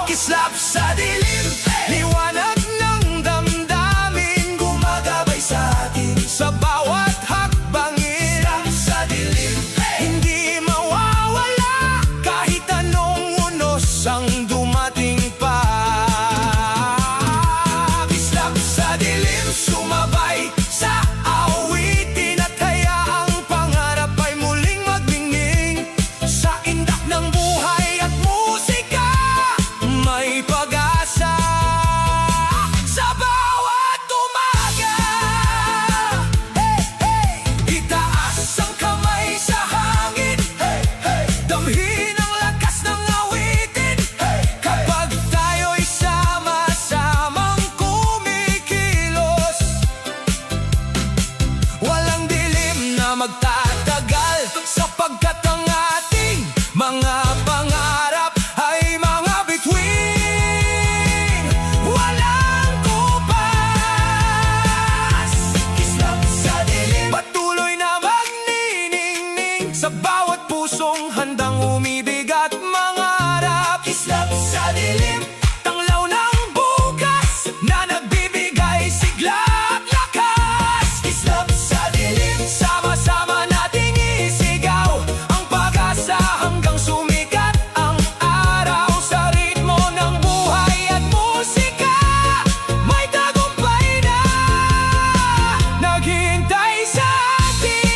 Kislap sa dilim, liwanag ng damdamin, gumagabay sa atin sa bawat hakbangin. Kislap sa dilim, hindi mawawala kahit anong unos ang dumating pa. Kislap sa dilim, sumabay sa awitin, at kaya ang pangarap ay muling magningning. Sa indak ng buhay at musika, may pag-asa sa bawat umaga. Hey, hey! Itaas ang kamay sa hangin, hey, hey! Damhin ang lakas ng awitin, hey, hey! Kapag tayo'y sama-samang kumikilos, walang dilim na magtatagal, sapagkat ang ating mga pangarap ay mga bituin, walang kupas. Kislap sa dilim, patuloy na magniningning sa bawat pusong handang umibig at mangarap. Kislap sa dilim, tanglaw ng bukas na nagbibigay sigla at lakas. Kislap sa dilim, sama-sama nating isigaw ang pag-asa hanggang sumikat ang araw. Sa ritmo ng buhay at musika, may tagumpay na naghihintay sa atin.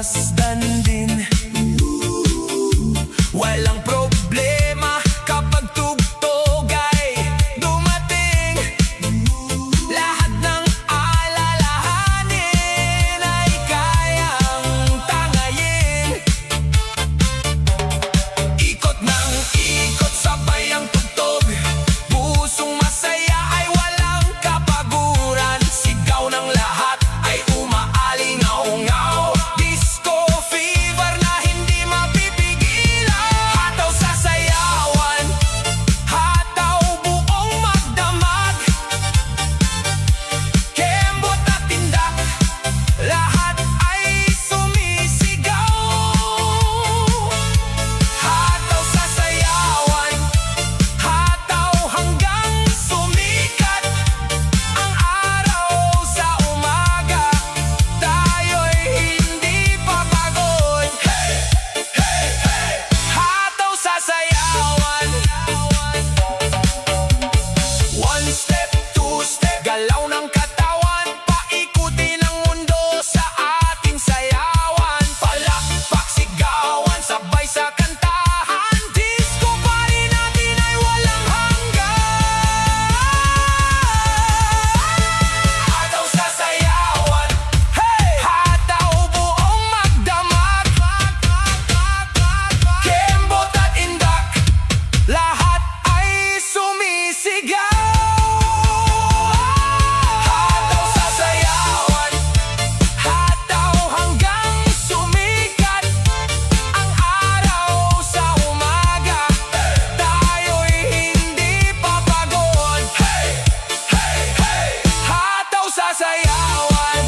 masdan din. Walang problema kapag tugtog ay dumating. Lahat ng alalahanin ay kayang tangayin. Ikot ng ikot, sabay ang tugtog. Pusong masaya ay walang kapaguran. Sigaw ng lahat ay umaalingaw-ngaw. Disco fever na hindi mapipigilan. Hataw sa sayawan, hataw buong magdamag. Kembot at tindak, lahat ay sumisigaw. Hataw sa sayawan, hataw hanggang sumikat ang araw sa umaga. Tayo'y hindi papagod. Hey! Hey! Hey! Hataw sa sayawan. One step, two step, galaw ng katawan. Paikutin ang mundo sa ating sayawan. Palakpak, sigawan, sabay sa kantahan. Disco party natin ay walang hanggan. Hataw sa sayawan, hey! Hataw buong magdamag. Kembot at indak, lahat ay sumisigaw. Hataw sa sayawan, hataw hanggang sumikat ang araw sa umaga. Tayo'y hindi papagod. Hey! Hey! Hey! Hataw sa sayawan,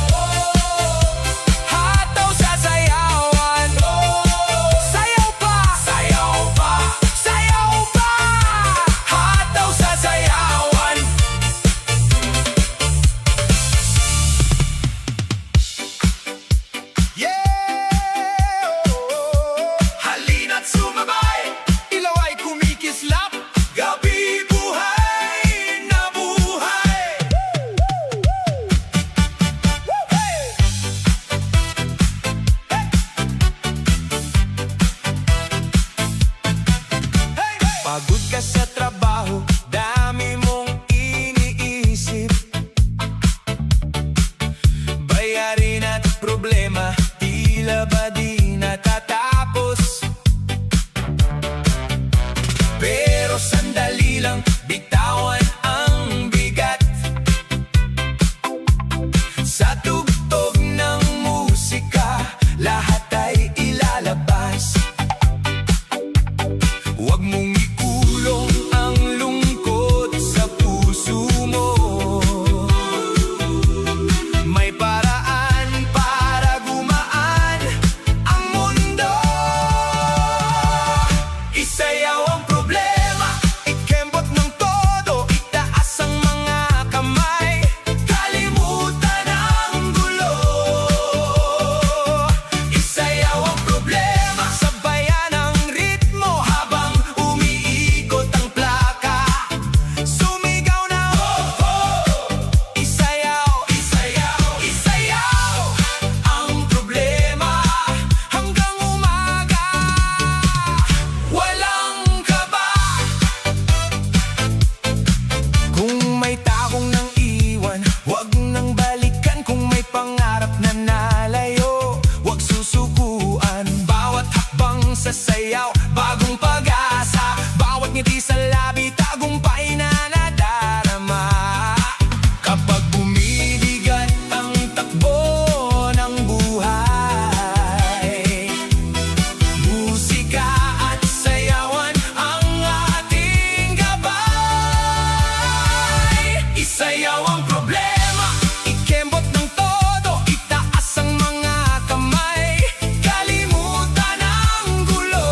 hataw sa sayawan. Sayaw pa, sayaw pa, sayaw pa. Hataw sa sayawan. Yeah! Halina't sumabay, ilaw ay kumikislap. Gabi buhay na buhay. Hey! Hey! Pagod ka sa trabaho, dami mong iniisip. Bayarin at problema, tila ba di natatapos? Pero sandali lang, bitawan ang bigat. Sa tugtog ng musika, lahat ay ilalabas. Huwag mong ikulong ang lungkot sa puso mo. May paraan para gumaan ang mundo. Isayaw ang problema, ikembot ng todo. Itaas ang mga kamay, kalimutan ang gulo. Isayaw ang problema, sabayan ang ritmo habang umiikot ang plaka. Sumigaw na oh, oh. Isayaw, isayaw, isayaw ang problema hanggang umaga. Walang kaba. Kung may takong nang iwan, huwag nang balikan. Kung may pangarap na nalayo, huwag susukuan. Bawat hakbang sa sayaw, bagong pag-asa. Bawat ngiti sa labi, tagumpay na nadarama. Kapag bumibigat ang takbo ng buhay, musika at sayawan ang ating gabay. Isayaw ang problema, ikembot ng todo. Itaas ang mga kamay, kalimutan ang gulo.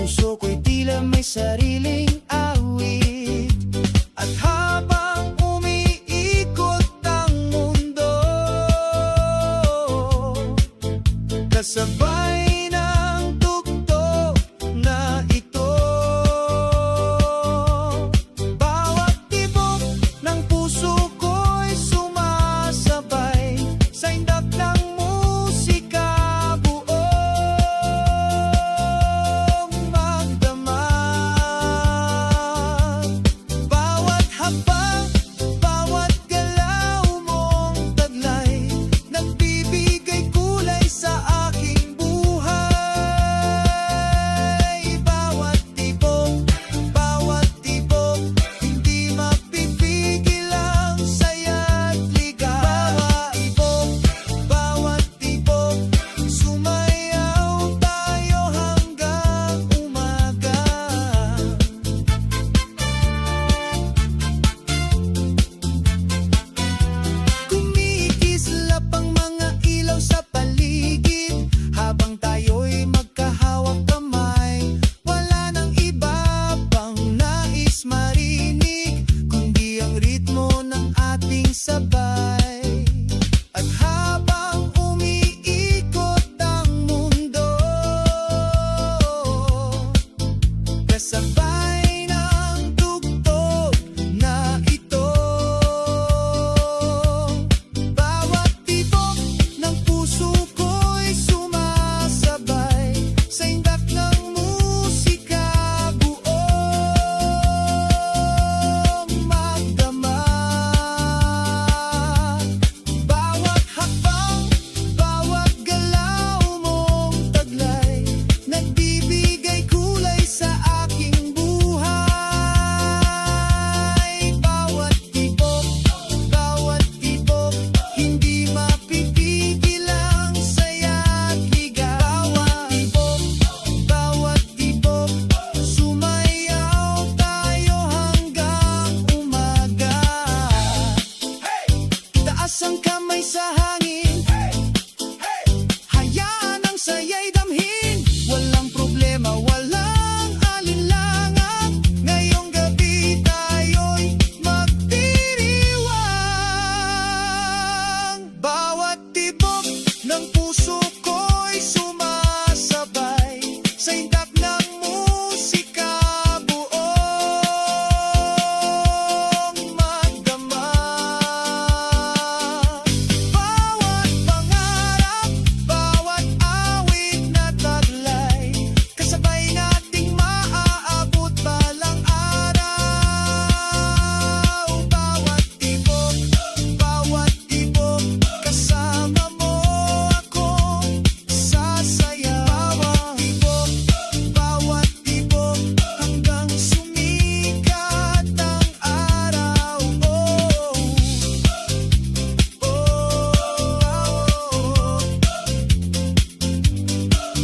puso ko'y tila may sariling awit. At habang umiikot ang mundo, kasabay ng tugtog na ito, bawat tibok ng puso ko'y sumasabay sa indak ng musika, buong magdamag. Bawat habang, bawat galaw mong taglay, nagbibigay kulay sa aking buhay. Bawat tibok, hindi mapipigil ang saya't ligaw. Bawat tibok, sumayaw tayo hanggang umaga. Kumikislap ang mga ilaw sa paligid habang tayo'y magkahawak kamay. Wala nang iba pang nais marinig kundi ang ritmo ng ating sabay. At habang umiikot ang mundo, kasabay ng tugtog na ito, bawat tibok ng puso ko'y sumasabay sa indak ng musika, buong magdamag. Bawat hakbang, bawat galaw mong taglay, nagbibigay kulay sa aking buhay. Bawat tibok, hindi mapipigil ang saya't ligaw. Bawat tibok, sumayaw tayo hanggang umaga. Taas ang kamay sa hangin, hayaan ang saya'y damhin. Walang problema, walang alinlangan, ngayong gabi tayo'y magdiriwang. Bawat tibok ng puso ko'y sumasabay sa indak ng musika, buong magdamag. Bawat pangarap, bawat awit na taglay, kasabay nating maaabot balang araw. Bawat tibok, kasama mo ako sasayaw. Bawat tibok, hanggang sumikat ang araw.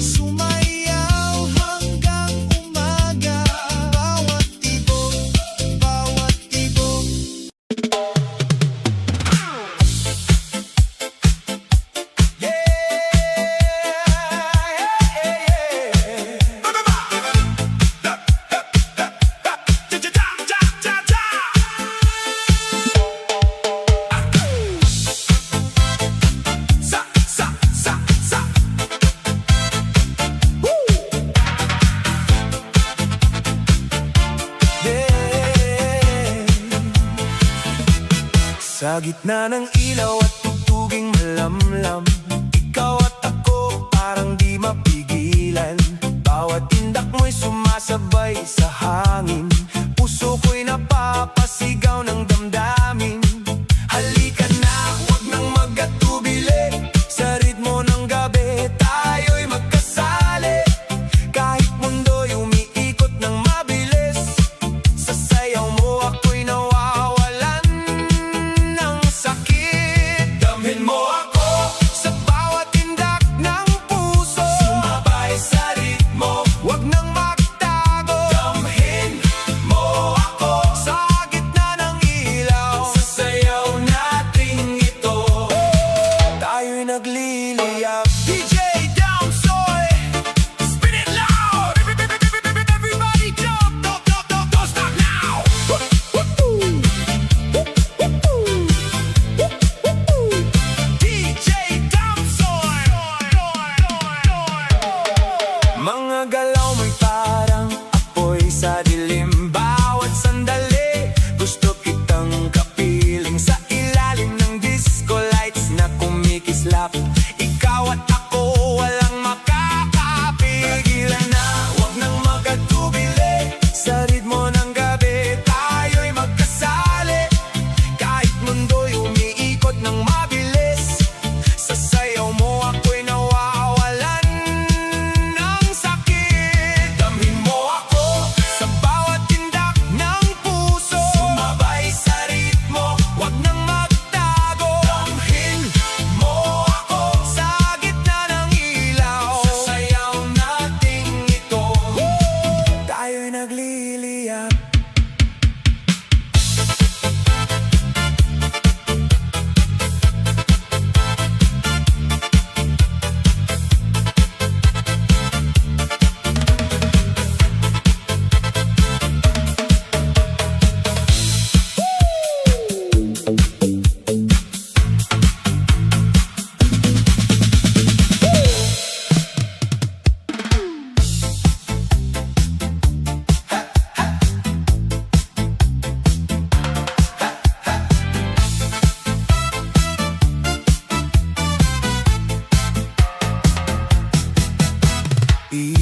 Sumayaw hanggang umaga. Bawat tibok, sa gitna ng ilaw at tugtuging malamlam, ikaw at ako parang di mapigilan. Bawat tindak mo'y sumasabay sa hangin, puso ko'y napapasigaw ng damdamin. Halika na, huwag nang mag-atubili, sa ritmo ng gabi tayo'y magkasali. Kahit mundo'y umiikot ng mabilis, sa sayaw mo ako'y nawawalan ng sakit. Damhin mo ako sa bawat tindak ng puso, sumabay sa ritmo, huwag nang magtago. Damhin mo ako sa gitna ng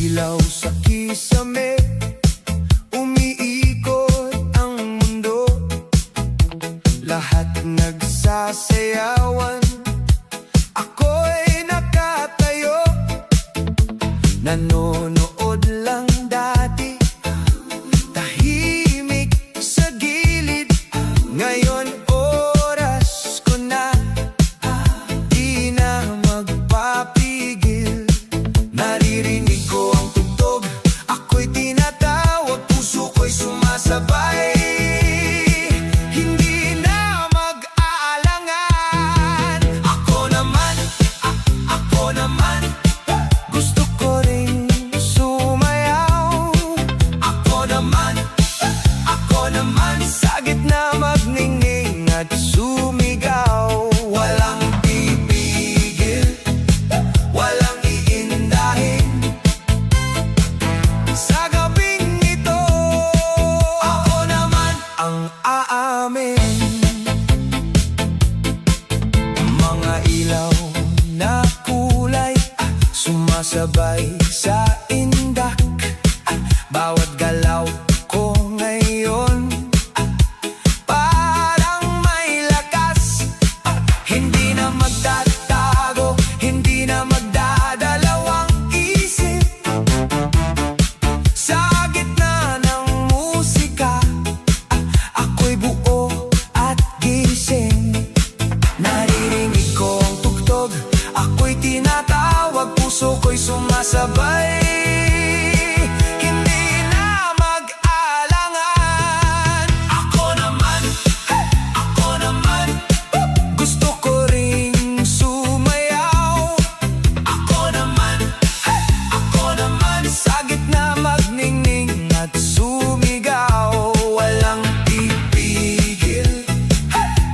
ilaw sa kisame, umiikot ang mundo. Lahat nagsasayawan, ako'y nakatayo. Nanonood lang dati, tahimik sa gilid. Ngayon oras ko na, di na magpapigil. Naririnig ko ang tugtog, ako'y tinatawag, puso ko'y sumasabay. Hindi na mag-aalangan. Ako naman, gusto ko ring sumayaw. Ako naman, sa gitna magningning at sumigaw. Walang pipigil, walang iindahin. Sa gabing ito, ako naman ang aamin. Mga ilaw na kulay, sumasabay sa indak. Bawat galaw ko ngayon, parang may lakas. Hindi na magtatago, hindi na magdadalawang isip. Sa gitna ng musika, ako'y buo at gising. Naririnig ko ang tugtog, ako'y tinatawag, puso ko'y sumasabay. Hindi na mag-alangan. Ako naman, gusto ko ring sumayaw. Ako naman, sa gitna magningning at sumigaw. Walang pipigil,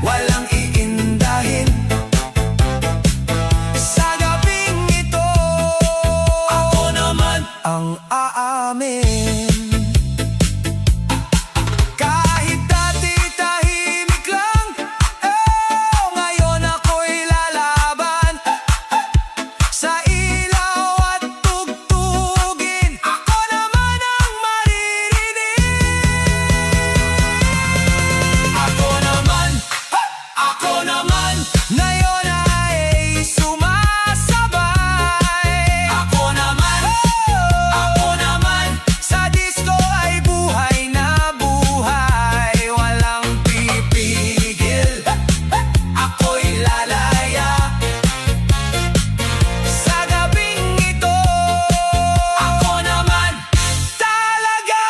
walang iindahin. Sa gabing ito, ako naman ang aamin. Kahit dati tahimik lang, ngayon ako'y lalaban. Sa ilaw at tugtugin, ako naman ang maririnig. Ako naman, ngayon ay sumasabay. Ako naman, sa disco ay buhay na buhay. Walang pipigil, ako'y lalaya. Sa gabing ito, ako naman talaga.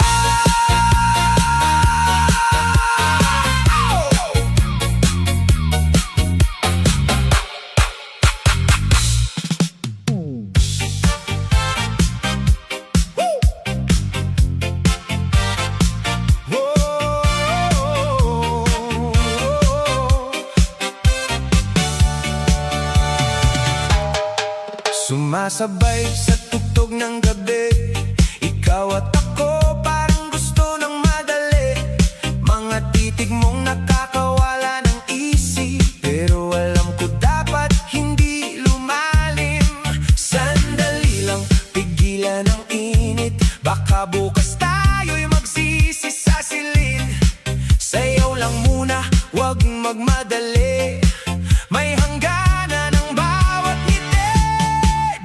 Sumasabay sa tugtog ng gabi, ikaw at ako parang gusto ng madali. Mga titig mong nakakawala ng isip, pero alam ko dapat hindi lumalim. Sandali lang, pigilan ang init, baka bukas tayo'y magsisi sa silid. Sayaw lang muna, wag magmadali, may hangganan ng bawat ngiti.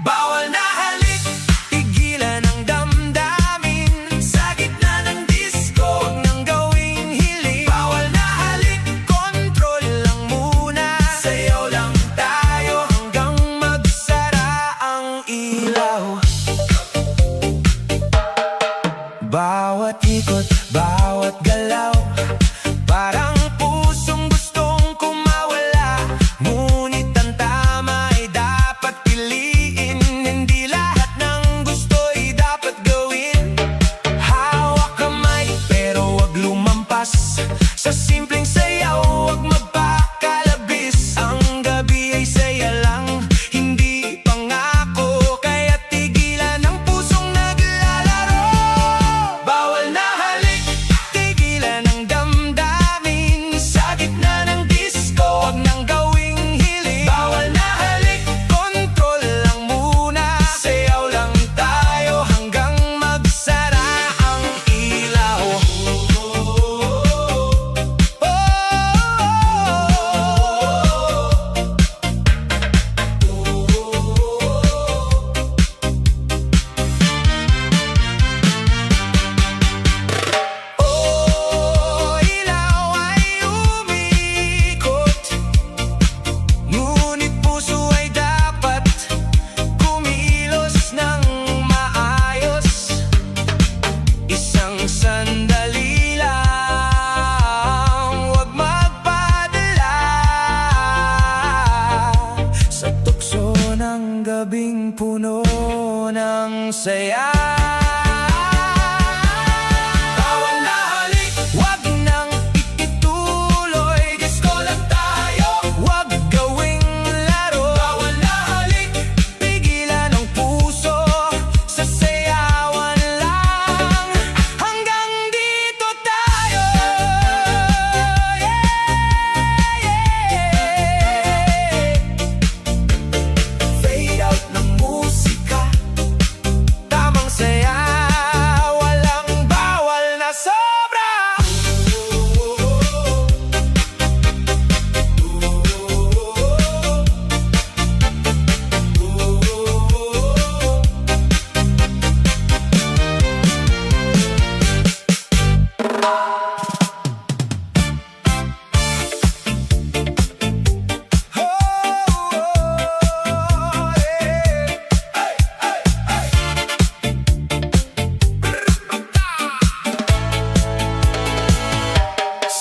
Bawal na halik, tigilan ang damdamin. Sa gitna ng disco, wag nang gawing hiling. Bawal na halik, control lang muna. Sayaw lang tayo hanggang magsara ang ilaw. Bawat ikot, bawat galaw, parang pusong gustong kumawala. Ngunit ang tama ay dapat piliin. Hindi lahat ng gusto'y dapat gawin. Hawak kamay pero wag lumampas, sa simpleng sayaw wag magpakalabis. Ang gabi ay saya lang, hindi pangako, kaya tigilan ang pusong naglalaro. Bawal na halik, tigilan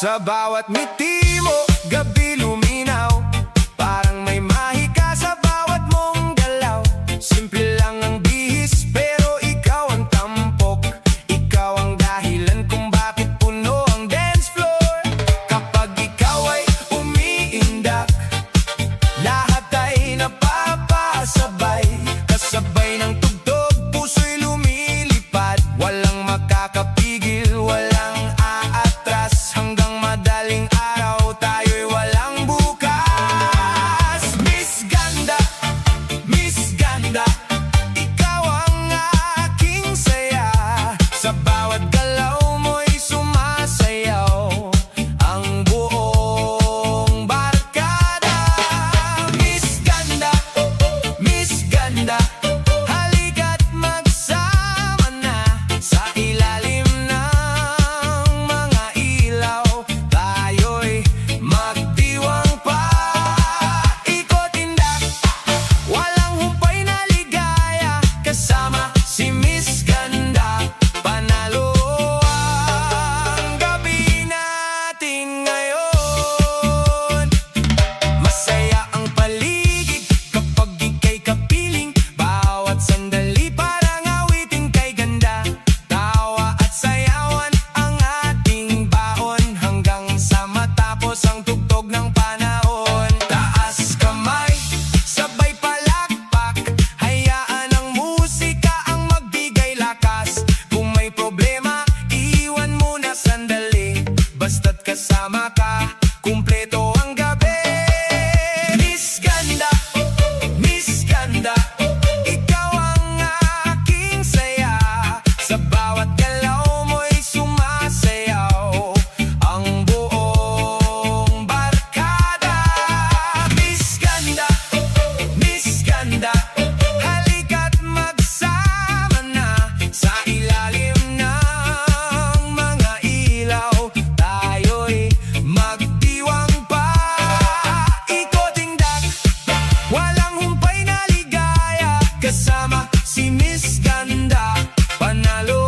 Sa bawat ngiti mo, gabi luminaw. Parang may mahika sa bawat mong galaw. Simple lang ang bihis, pero ikaw ang tampok. Ikaw ang dahilan kung bakit puno ang dance floor. Kapag ikaw ay umiindak, lahat ay napapasabay. Kasabay ng tugtog, puso'y lumilipad. Walang makakapigil, walang aatras. Hanggang madaling araw, tayo'y walang bukas. Miss Ganda, Miss Ganda, ikaw ang aking saya. Sa bawat galaw mo'y sumasayaw ang buong barkada. Miss Ganda, Miss Ganda, halika't magsama na sa ilalim ng mga ilaw. Tayo'y magdiwang pa, ikot-indak, walang humpay na ligaya. Kasama si Miss Ganda, panalo ang gabi natin ngayon. Masaya ang paligid kapag ika'y kapiling. Bawat sandali parang awitin kay ganda. Tawa at sayawan ang ating baon hanggang sa matapos ang tugtog ng panahon. Taas kamay, sabay palakpak, hayaan ang musika ang magbigay lakas. Kung may problema, iwan muna sandali. Basta't kasama ka, kumpleto ang gabi. Miss Ganda, Miss Ganda, ikaw ang aking saya. Sa bawat galaw mo'y sumasayaw ang buong barkada. Miss Ganda, Miss Ganda, halika't magsama na sa ilalim ng mga ilaw. Tayo'y magdiwang pa, ikot-indak, walang humpay na ligaya. Kasama si Miss Ganda, panalo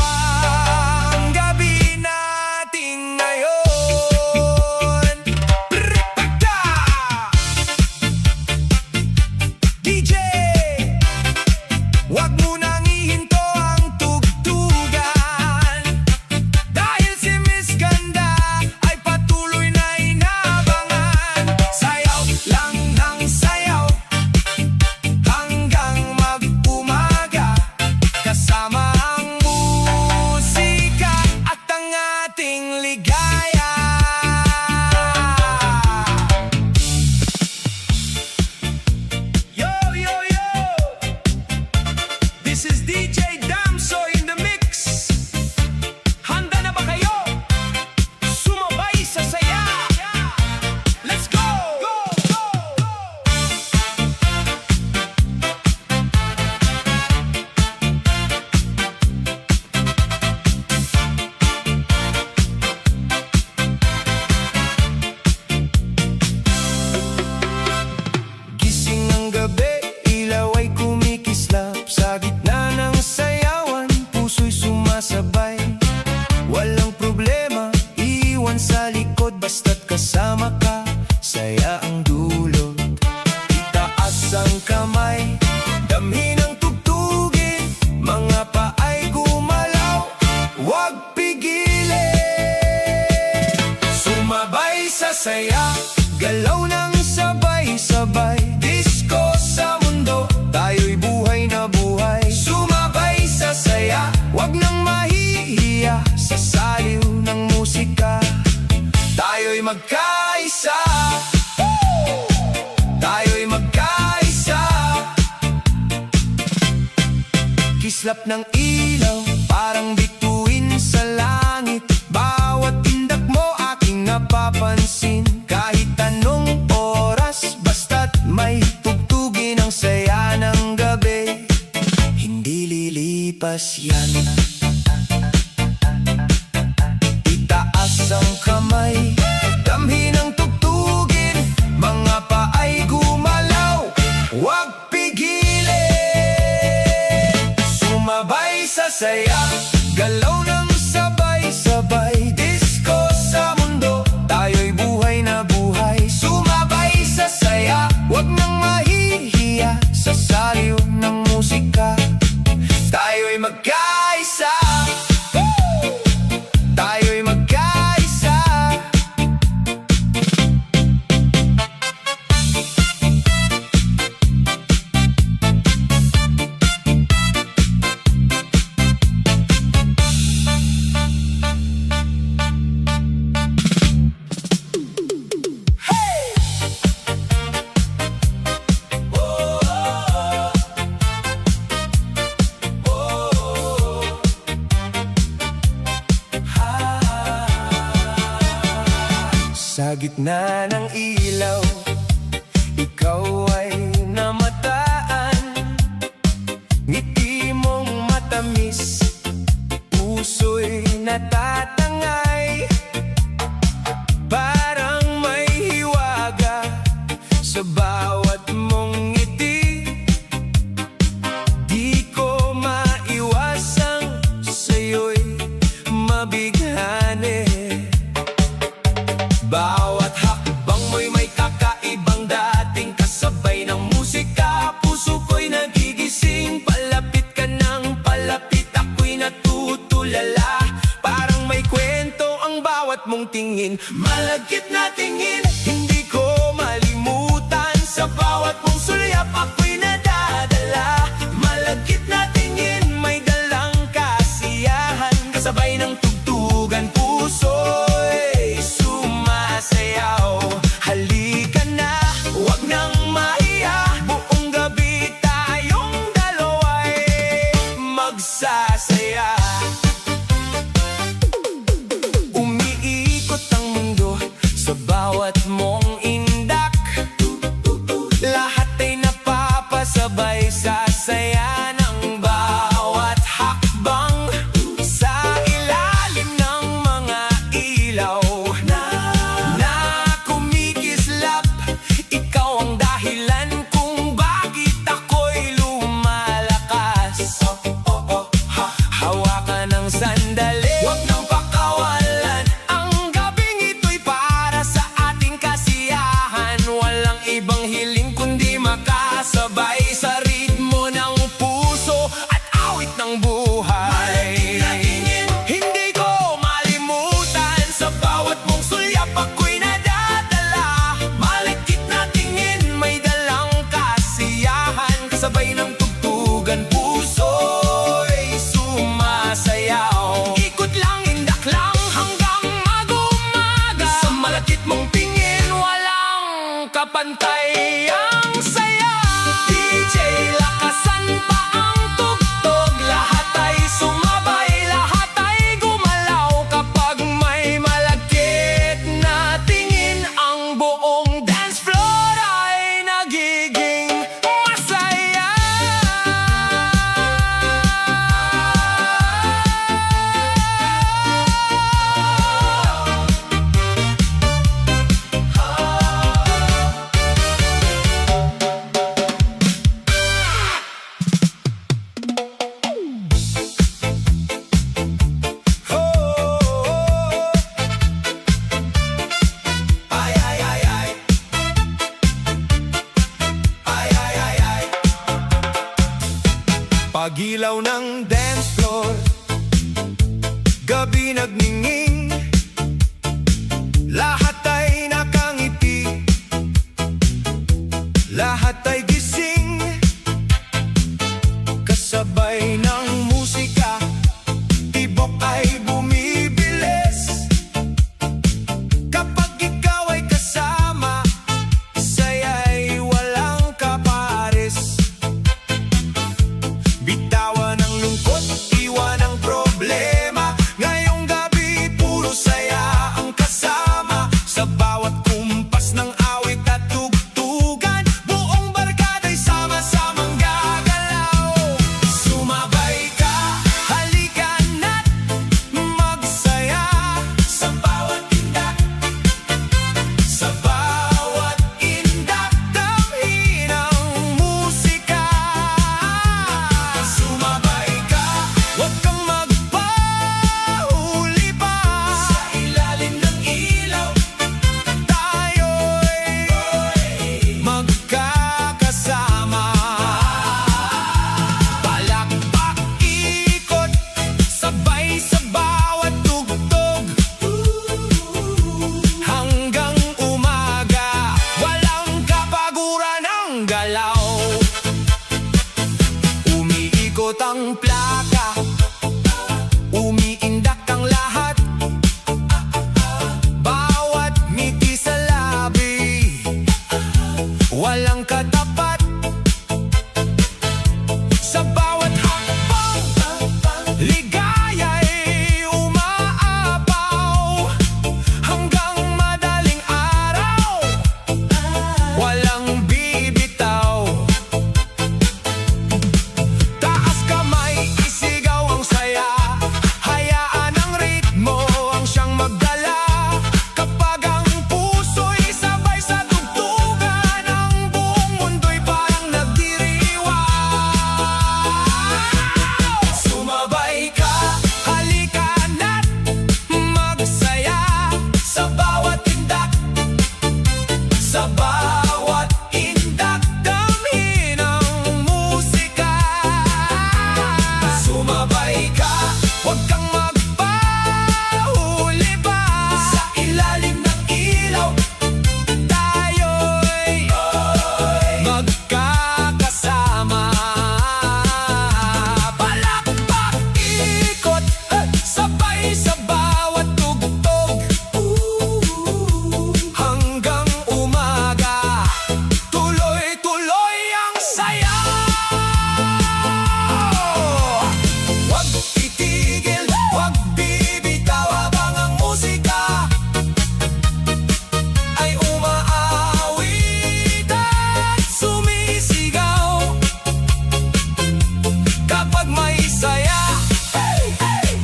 ang gabi natin ngayon. Pripagda! DJ, wag mo nang ihinto ang tugtugan. Dahil si Miss Ganda ay patuloy na inabangan. Sayaw lang ng sayaw hanggang mag-umaga. Kasama ang musika at ang ating ligaya. Yo, yo, yo! This is DJ Damso in the mix. Handa na ba kayo? Sumabay sa saya. Let's go! Go, go, go! Gising ang gabi, ilaw ay kumikislap. Sa gitna ng sayawan, puso'y sumasabay. Walang problema, iwan sa likod. Basta't kasama ka, saya ang dulot. Itaas ang kamay, damhin ang tugtugin. Mga paay gumalaw, huwag pigilin. Sumabay sa saya, galaw ng sabay-sabay. Disco sa mundo, tayo'y buhay na buhay. Sumabay sa saya, wag nang mahihiya. Sa saliw ng musika, tayo'y magkaisa. Tayo'y magkaisa. Kislap ng ilaw, parang bituin sa langit. Bawat tindak mo aking napapansin. Kahit anong oras, basta't may tugtugin ang saya ng gabi. Hindi lilipas yan. Itaas ang kamay, damhin ang tugtugin. Mga paay gumalaw, huwag pigilin. Sumabay sa saya, galaw ng sabay-sabay. Disco sa mundo, Huwag nang mahihiya sa saliw ng musika. Tayo'y magkaisa. Tayo'y magkaisa. Sa gitna ng ilaw, ikaw ay namataan. Ngiti mong matamis, puso'y natatangay. Parang may hiwaga sa bawat mong ngiti. Di ko maiwasang sa'yo'y mabighani. Bawat hakbang mo'y may kakaibang dating, kasabay ng musika, puso ko'y nagigising. Palapit ka ng palapit, ako'y natutulala. Parang may kwento ang bawat mong tingin. Malagkit na tingin, hindi ko malimutan. Sa bawat mong sulyap, ako'y nadadala. Malagkit na tingin, may dalang kasiyahan. Kasabay ng tugtugan, puso'y sumasayaw. Halika na, huwag nang mahiya. Buong gabi tayong dalawa'y magsasaya. Umiikot ang mundo sa bawat mong indak. Lahat ay napapasabay sa saya ng bawat hakbang. Sa ilalim ng mga ilaw na kumikislap, ikaw ang dahilan kung bakit ako'y lumalakas. Hawakan ng sandali, huwag nang pakawalan. Ang gabing ito'y para sa ating kasiyahan. Walang ibang hiling kundi makasabay sa ritmo ng puso at awit ng buhay. Hindi ko malimutan, sa bawat mong sulyap ako'y nadadala. Malagkit na tingin, may dalang kasiyahan. Kasabay ng tugtugan, puso'y sumasayaw. Ikot lang, indak lang hanggang mag-umaga. Sa malagkit mong tingin, walang kapantay ang saya. DJ, lakasan pa ang tugtog. Lahat ay sumabay, lahat ay gumalaw. Kapag may malagkit na tingin, ang buong dance floor ay nagiging masaya. Ay, ay, ay, ay. Ay, ay, ay, ay. Pagilaw ng dance floor, gabi nagningning. Lahat ay nakangiti, lahat ay gising. Kasabay ng musika, tibok ay bumibilis. Kapag ikaw ay kasama, saya'y walang kapares. Bitawan ang lungkot, iwan ang problema. Ngayong gabi,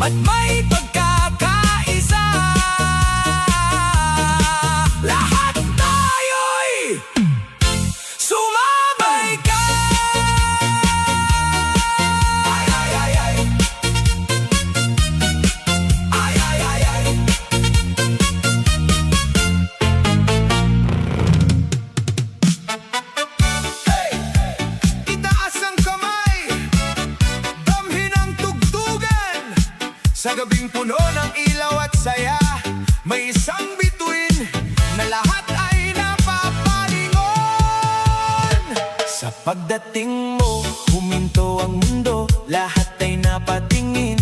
at may pagkakaisa. Lahat tayo'y sumabay ka. Ay, ay, ay, ay. Ay, ay, ay, ay. Hey! Itaas ang kamay, damhin ang tugtugan. Sa gabing puno ng ilaw at saya, may isang bituin na lahat ay napapalingon. Sa pagdating mo, huminto ang mundo, lahat ay napatingin.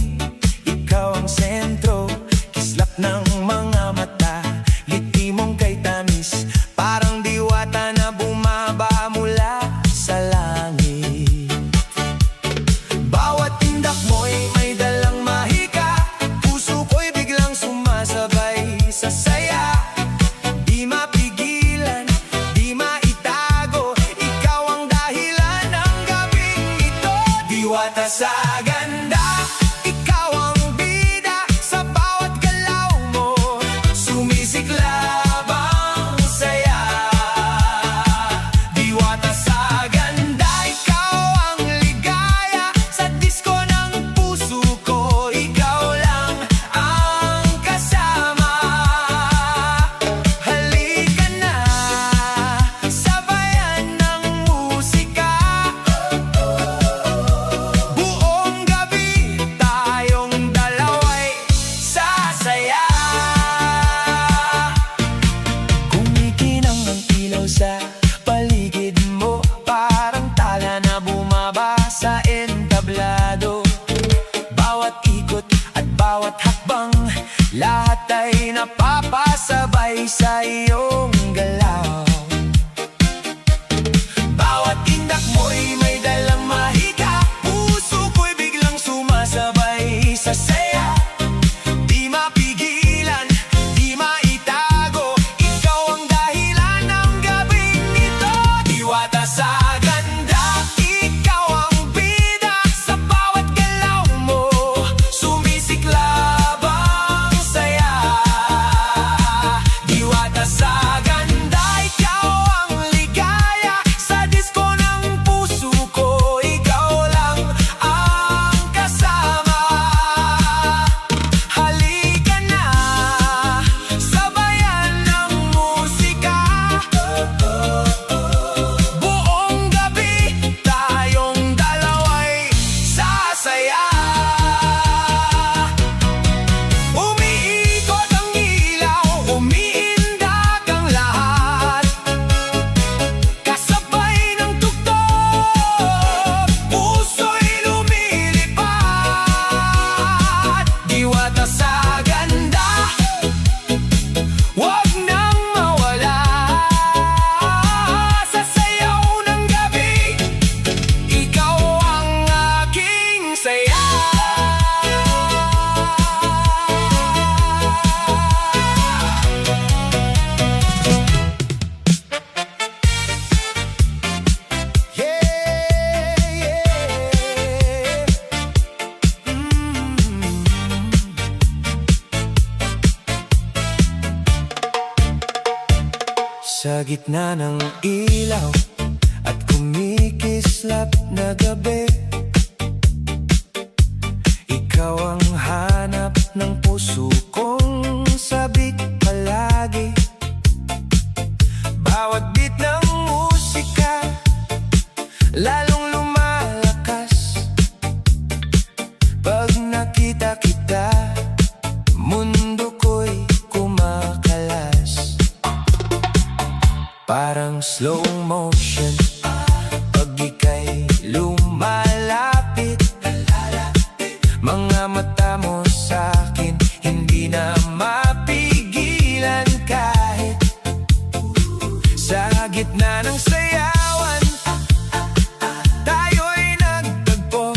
Ikaw ang sentro, kislap ng mga mata, ngiti mong kay tamis, parang diwata na bumaba mula sa langit. Bawat tindak mo'y may dalang mahika, puso ko'y biglang sumasabay sa saya. Di mapigilan, di maitago, ikaw ang dahilan ng gabing ito. Diwata sa ganda, ikaw ang bida, sa bawat galaw mo, sumisiklab ang saya. Diwata sa ganda, ikaw ang ligaya, sa disko ng puso ko, ikaw lang ang kasama. Halika na, sabayan ng musika. Buong gabi, tayong dalawa'y sasaya. Kumikinang ang ilaw sa paligid mo, parang tala na bumaba sa entablado. Bawat ikot at bawat hakbang, lahat ay napapasabay sa iyong galaw. Bawat tindak mo'y may dalang mahika, puso ko'y biglang sumasabay sa saya. Di mapigilan, di maitago, ikaw ang dahilan ng gabing ito. Diwata sa ganda, ikaw ang bida, sa bawat galaw mo, sumisiklab ang saya. Diwata sa ganda, ikaw ang ligaya, sa disko ng puso ko, ikaw lang ang kasama. Halika na, sabayan ng musika. Buong gabi, tayong dalawa'y sasaya. Umiikot ang ilaw, umiindak ang lahat, kasabay ng tugtog, puso'y lumilipad. Diwata sa ganda, wag nang mawala sa sayaw ng gabi, ikaw ang aking saya. Sa gitna ng ilaw at kumikislap na gabi, ikaw ang hanap ng puso kong sabik palagi. Bawat beat ng musika, lalong lumalakas. Pag nakita kita, mundo ko'y kumakalas. Parang slow motion, pag ika'y lumalapit, mga mata mo sa'kin, hindi na mapigilan kahit sa gitna ng sayawan, tayo'y nagtagpo.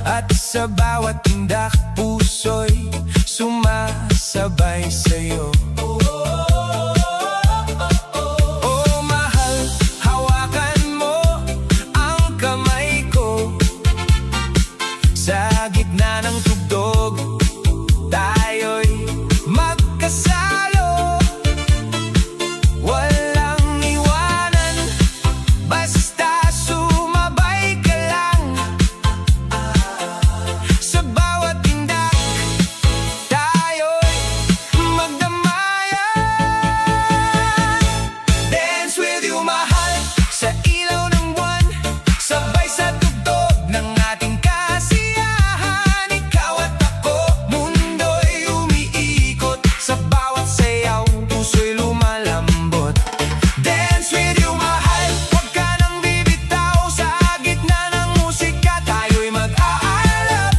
At sa bawat tindak, puso'y sumasabay sa'yo. Sa Sa gitna ng tugtog, tayo'y magkasalo. Walang iwanan, basta sumabay ka lang. Sa bawat tindak, tayo'y magdamayan. Dance with you, mahal, sa ilaw ng buwan, sabay sa tugtog ng ating kasiyahan. Ikaw at ako, mundo'y umiikot. Sa bawat sayaw, puso'y lumalambot. Dance with you, mahal, huwag ka nang bibitaw. Sa gitna ng musika, tayo'y mag-aalap.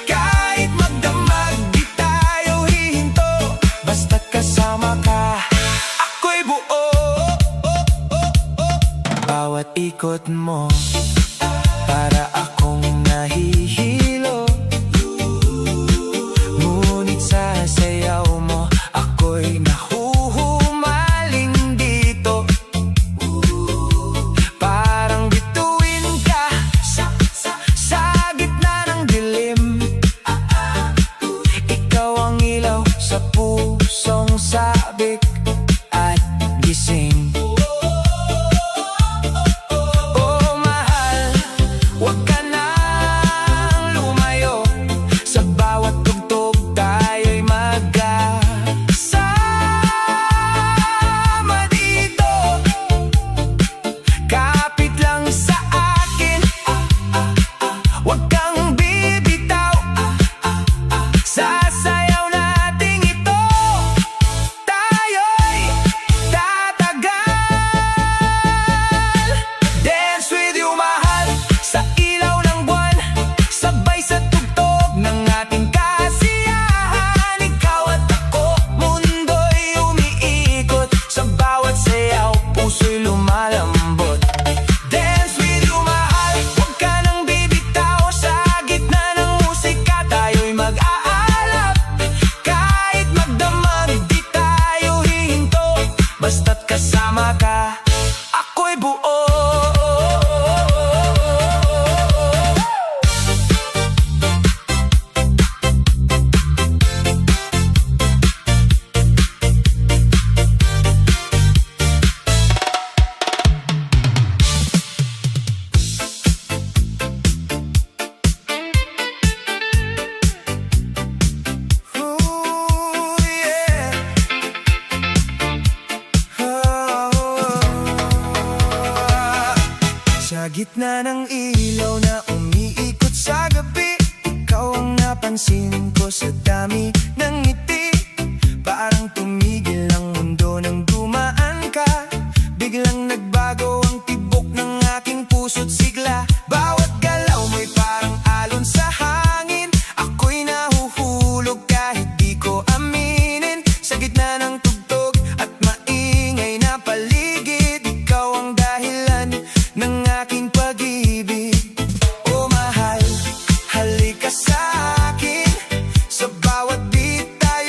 Kahit magdamag, di tayo hihinto. Basta't kasama ka, ako'y buo. Bawat ikot mo, para akong nahihilo. Ngunit sa sayaw mo, ako'y nahuhumaling dito. Parang bituin ka sa gitna ng dilim. Ikaw ang ilaw sa pusong sabik at gising. Oh mahal, huwag ka nang lumayo. Sa bawat tugtog, tayo'y magkasama dito. Kapit lang sa akin, huwag kang bibitaw. Sa sayaw nating ito, tayo'y tatagal. Dance with you, mahal, sa ilaw ng buwan, sabay sa tugtog ng ating kasiyahan. Ikaw at ako, mundo'y umiikot. Sa bawat sayaw, puso'y lumalambot. Dance with you, mahal, huwag ka nang bibitaw. Sa gitna ng musika, tayo'y mag-aalap. Kahit magdamag, di tayo hihinto. Basta't kasama ka, ako'y buo. Ooh, yeah. Sa gitna ng ilaw na umiikot sa gabi, ikaw ang napansin ko sa dami ng ngiti. Parang tumigil ang mundo nang dumaan ka. Biglang nagbago ang tibok ng aking puso't sigla. Bawat galaw mo'y parang alon sa hangin. Ako'y nahuhulog kahit di ko aminin. Sa gitna ng tugtog at maingay na paligid, ikaw ang dahilan ng aking pag-ibig. Oh mahal, halika sa akin. Sa bawat beat tayo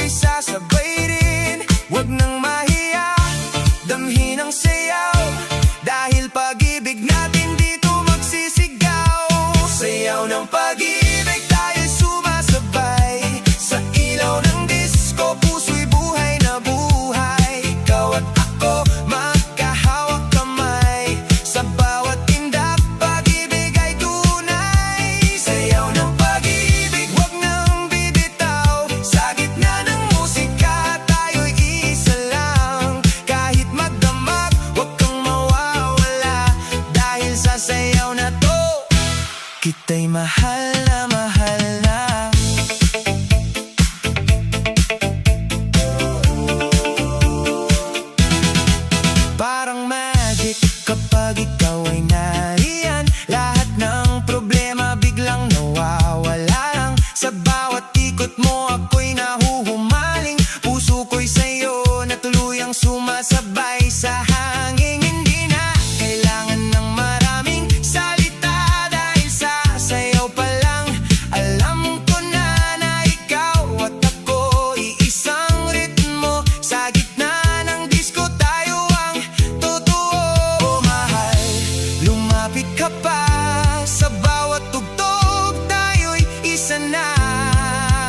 umpisa na.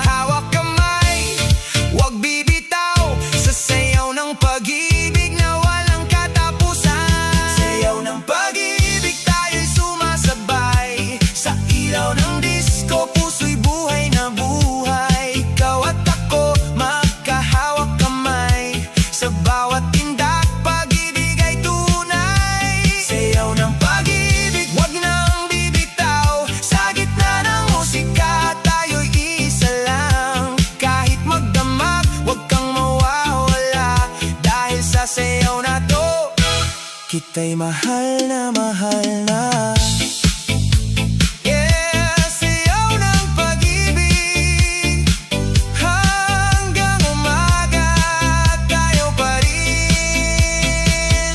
Hawak kamay, wag bibitaw sa sayaw ng pag-ibig na walang katapusan. Sayaw ng pag-ibig, tayo'y sumasabay sa ilaw ng disco, puso'y buhay na buhay. Ikaw at ako magkahawak kamay, sa bawat tindak pag-ibig ay tunay. Sayaw ng pag-ibig, wag nang bibitaw sa gitna ng musika, tayo'y isa lang. Kahit magdamag, wag kang mawawala, dahil sa sayaw na to kita'y mahal na mahal na. Yeah, sayaw ng pag-ibig, hanggang umaga tayo pa rin.